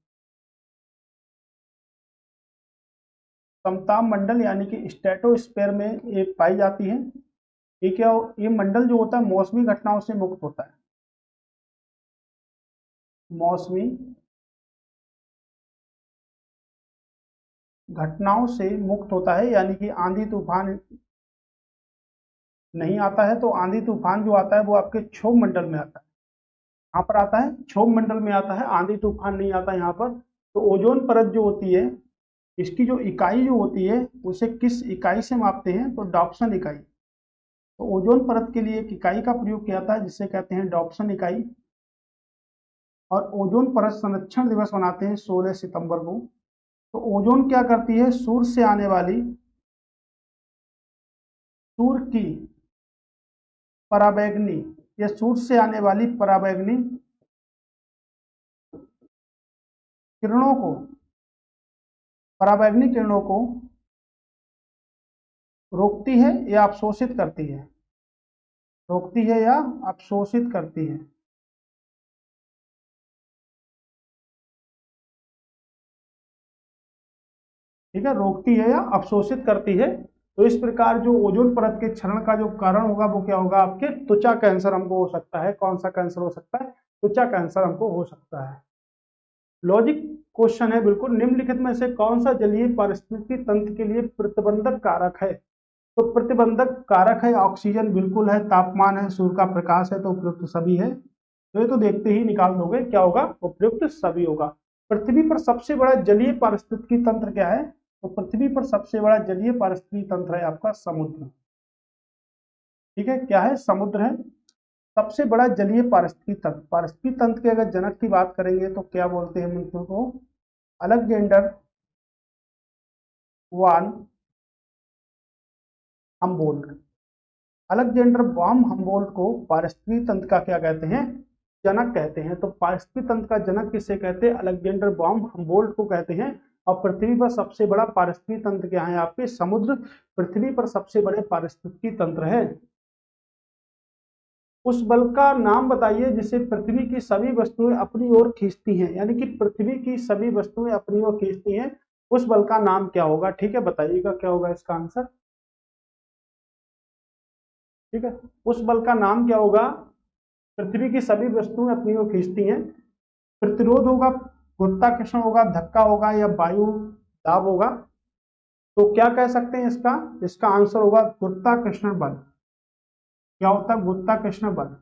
समताप मंडल यानी कि स्ट्रेटोस्फीयर में ये पाई जाती है। ये क्या, ये मंडल जो होता है मौसमी घटनाओं से मुक्त होता है, मौसमी घटनाओं से मुक्त होता है, यानी कि आंधी तूफान नहीं आता है। तो आंधी तूफान जो आता है वो आपके क्षोभ मंडल में आता है, यहाँ पर आता है क्षोभ मंडल में आता है, आंधी तूफान नहीं आता यहाँ पर। तो ओजोन परत जो होती है, इसकी जो इकाई जो होती है उसे किस इकाई से मापते हैं, तो डॉप्सन इकाई। तो ओजोन परत के लिए एक इकाई का प्रयोग किया जाता है जिसे कहते हैं डॉप्सन इकाई। और ओजोन परत संरक्षण दिवस मनाते हैं 16 सितंबर को। तो ओजोन क्या करती है, सूर्य से आने वाली, सूर्य की पराबैंगनी या सूर्य से आने वाली पराबैंगनी किरणों को, पराबैंगनी किरणों को रोकती है या अवशोषित करती है, रोकती है या अवशोषित करती है। ठीक है, रोकती है या अवशोषित करती है। तो इस प्रकार जो ओजोन परत के क्षरण का जो कारण होगा वो क्या होगा, आपके त्वचा कैंसर हमको हो सकता है। कौन सा कैंसर हो सकता है, त्वचा कैंसर हमको हो सकता है। लॉजिक क्वेश्चन है बिल्कुल, निम्नलिखित में से कौन सा जलीय पारिस्थितिकी तंत्र के लिए प्रतिबंधक कारक है। तो प्रतिबंधक कारक है ऑक्सीजन, बिल्कुल है। तापमान है, सूर्य का प्रकाश है, तो उपयुक्त सभी है। तो ये तो देखते ही निकाल दोगे, क्या होगा, उपयुक्त सभी होगा। पृथ्वी पर सबसे बड़ा जलीय पारिस्थितिकी तंत्र क्या है, तो पृथ्वी पर सबसे बड़ा जलीय पारिस्थितिकी तंत्र है आपका समुद्र। ठीक है, क्या है, समुद्र है सबसे बड़ा जलीय पारिस्थितिकी तंत्र। पारिस्थितिकी तंत्र के अगर जनक की बात करेंगे तो क्या बोलते हैं उनको, अलेक्जेंडर वान हम्बोल्ट। अलेक्जेंडर वान हम्बोल्ट को पारिस्थितिकी तंत्र का क्या कहते हैं, जनक कहते हैं। तो पारिस्थितिकी तंत्र का जनक किसे कहते हैं, अलेक्जेंडर वान हम्बोल्ट को कहते हैं। और पृथ्वी पर सबसे बड़ा पारिस्थितिकी तंत्र क्या है, आपके समुद्र पृथ्वी पर सबसे बड़े पारिस्थितिकी तंत्र है। उस बल का नाम बताइए जिसे पृथ्वी की सभी वस्तुएं अपनी ओर खींचती हैं, यानी कि पृथ्वी की सभी वस्तुएं अपनी ओर खींचती हैं, उस बल का नाम क्या होगा। ठीक है, बताइएगा क्या होगा इसका आंसर। ठीक है, उस बल का नाम क्या होगा, पृथ्वी की सभी वस्तुएं अपनी ओर खींचती हैं। प्रतिरोध होगा, गुरुत्वाकर्षण होगा, धक्का होगा, या वायु दाब होगा। तो क्या कह सकते हैं इसका, इसका आंसर होगा गुरुत्वाकर्षण बल। क्या होता है, गुरुत्वाकर्षण बल।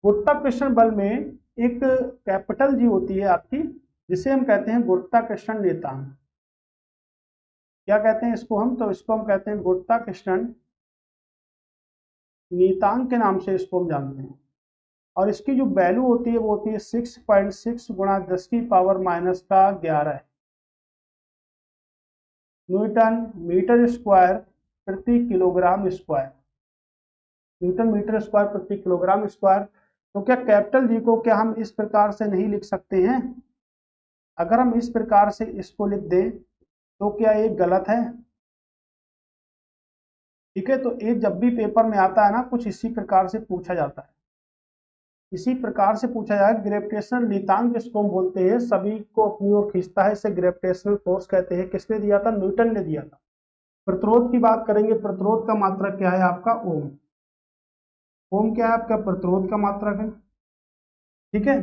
गुरुत्वाकर्षण बल में एक कैपिटल जी होती है आपकी, जिसे हम कहते हैं गुरुत्वाकर्षण नियतांक। क्या कहते हैं इसको हम, तो इसको हम कहते हैं गुरुत्वाकर्षण नियतांक के नाम से इसको हम जानते हैं। और इसकी जो वैल्यू होती है वो होती है 6.6 गुणा 10 की पावर माइनस का 11 न्यूटन मीटर स्क्वायर प्रति kilogram square, newton metre square प्रति किलोग्राम स्क्वायर। तो क्या कैपिटल जी को क्या हम इस प्रकार से नहीं लिख सकते हैं, अगर हम इस प्रकार से इसको लिख दें तो क्या ये गलत है। ठीक है, तो ये जब भी पेपर में आता है ना, कुछ इसी प्रकार से पूछा जाता है, इसी प्रकार से पूछा जाए। ग्रेविटेशनल नियतांक जिसको हम बोलते हैं, सभी को अपनी ओर खींचता है, इसे ग्रेविटेशनल फोर्स कहते हैं। किसने दिया था, न्यूटन ने दिया था। प्रतिरोध की बात करेंगे, प्रतिरोध का मात्रक क्या है आपका, ओम। ओम क्या है आपका, प्रतिरोध का मात्रक है। ठीक है,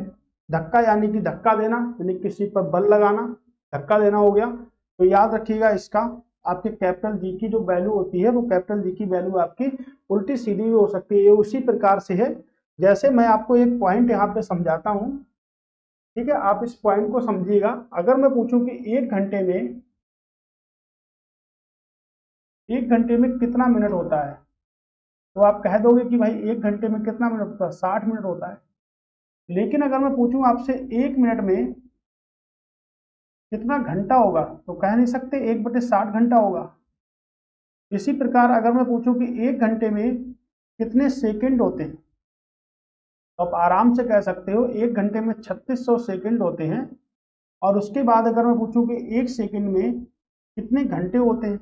धक्का यानी कि धक्का देना, यानी किसी पर बल लगाना, धक्का देना हो गया। तो याद रखिएगा इसका, आपके कैपिटल जी की जो वैल्यू होती है वो कैपिटल जी की वैल्यू आपकी उल्टी सीधी भी हो सकती है। ये उसी प्रकार से है जैसे मैं आपको एक पॉइंट यहाँ पे समझाता हूँ। ठीक है, आप इस पॉइंट को समझिएगा। अगर मैं पूछूं कि एक घंटे में कितना मिनट होता है, तो आप कह दोगे कि भाई एक घंटे में कितना मिनट होता है, 60 मिनट होता है। लेकिन अगर मैं पूछूं आपसे एक मिनट में कितना घंटा होगा, तो कह नहीं सकते 1/60 घंटा होगा। इसी प्रकार अगर मैं पूछूं कि एक घंटे में कितने सेकंड होते हैं, तो आप आराम से कह सकते हो एक घंटे में 3600 सेकंड होते हैं। और उसके बाद अगर मैं पूछूं कि एक सेकंड में कितने घंटे होते हैं,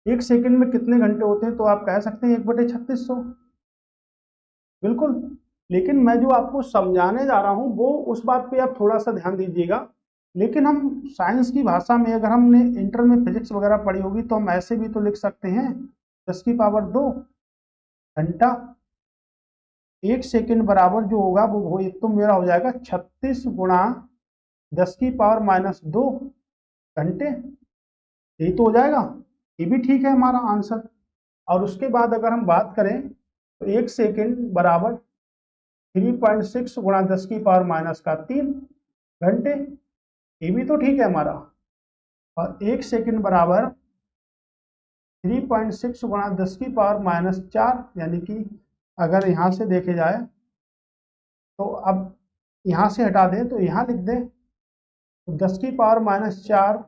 एक सेकंड में कितने घंटे होते हैं, तो आप कह सकते हैं 1/3600। बिल्कुल, लेकिन मैं जो आपको समझाने जा रहा हूं वो उस बात पे आप थोड़ा सा ध्यान दीजिएगा। लेकिन हम साइंस की भाषा में, अगर हमने इंटर में फिजिक्स वगैरह पढ़ी होगी तो हम ऐसे भी तो लिख सकते हैं 10⁻2 घंटा। 1 सेकंड बराबर जो होगा वो एक तो मेरा हो जाएगा 36 गुणा 10⁻², घंटे। यही तो हो जाएगा, ये भी ठीक है हमारा आंसर। और उसके बाद अगर हम बात करें तो 1 सेकंड बराबर 3.6 गुणा 10⁻³ घंटे, ये भी तो ठीक है हमारा। और 1 सेकंड बराबर 3.6 गुणा 10⁻⁴, यानी कि अगर यहाँ से देखे जाए तो अब यहाँ से हटा दें तो यहाँ लिख दें तो 10⁻⁴,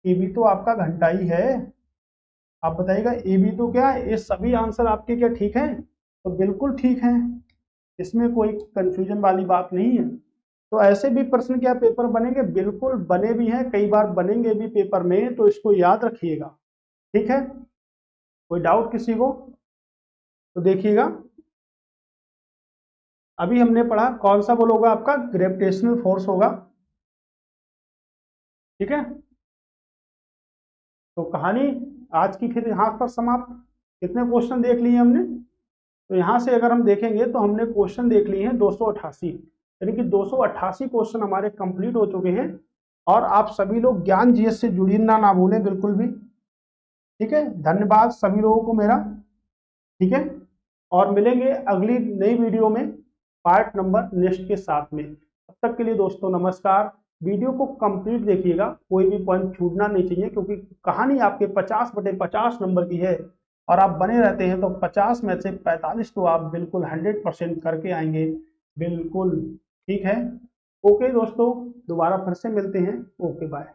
ये भी तो आपका घंटा ही है। आप बताइएगा ये भी तो क्या है, ये सभी आंसर आपके क्या ठीक हैं? तो बिल्कुल ठीक है, इसमें कोई कंफ्यूजन वाली बात नहीं है। तो ऐसे भी प्रश्न क्या पेपर बनेंगे? बिल्कुल बने भी हैं, कई बार बनेंगे भी पेपर में, तो इसको याद रखिएगा। ठीक है, कोई डाउट किसी को? तो देखिएगा, अभी हमने पढ़ा कौन सा बल होगा आपका, ग्रेविटेशनल फोर्स होगा। ठीक है, तो कहानी आज की फिर यहाँ पर समाप्त। कितने क्वेश्चन देख लिए हमने? तो यहाँ से अगर हम देखेंगे तो हमने क्वेश्चन देख लिए हैं 288, यानी कि 288 क्वेश्चन हमारे कंप्लीट हो चुके हैं। और आप सभी लोग ज्ञान जीएस से जुड़ना ना भूलें बिल्कुल भी। ठीक है, धन्यवाद सभी लोगों को मेरा। ठीक है, और मिलेंगे अगली नई वीडियो में पार्ट नंबर नेक्स्ट के साथ में। तब तक के लिए दोस्तों नमस्कार। वीडियो को कंप्लीट देखिएगा, कोई भी पॉइंट छूटना नहीं चाहिए, क्योंकि कहानी आपके 50/50 नंबर की है और आप बने रहते हैं तो 50 में से 45 तो आप बिल्कुल 100% करके आएंगे। बिल्कुल ठीक है। ओके दोस्तों, दोबारा फिर से मिलते हैं। Okay bye.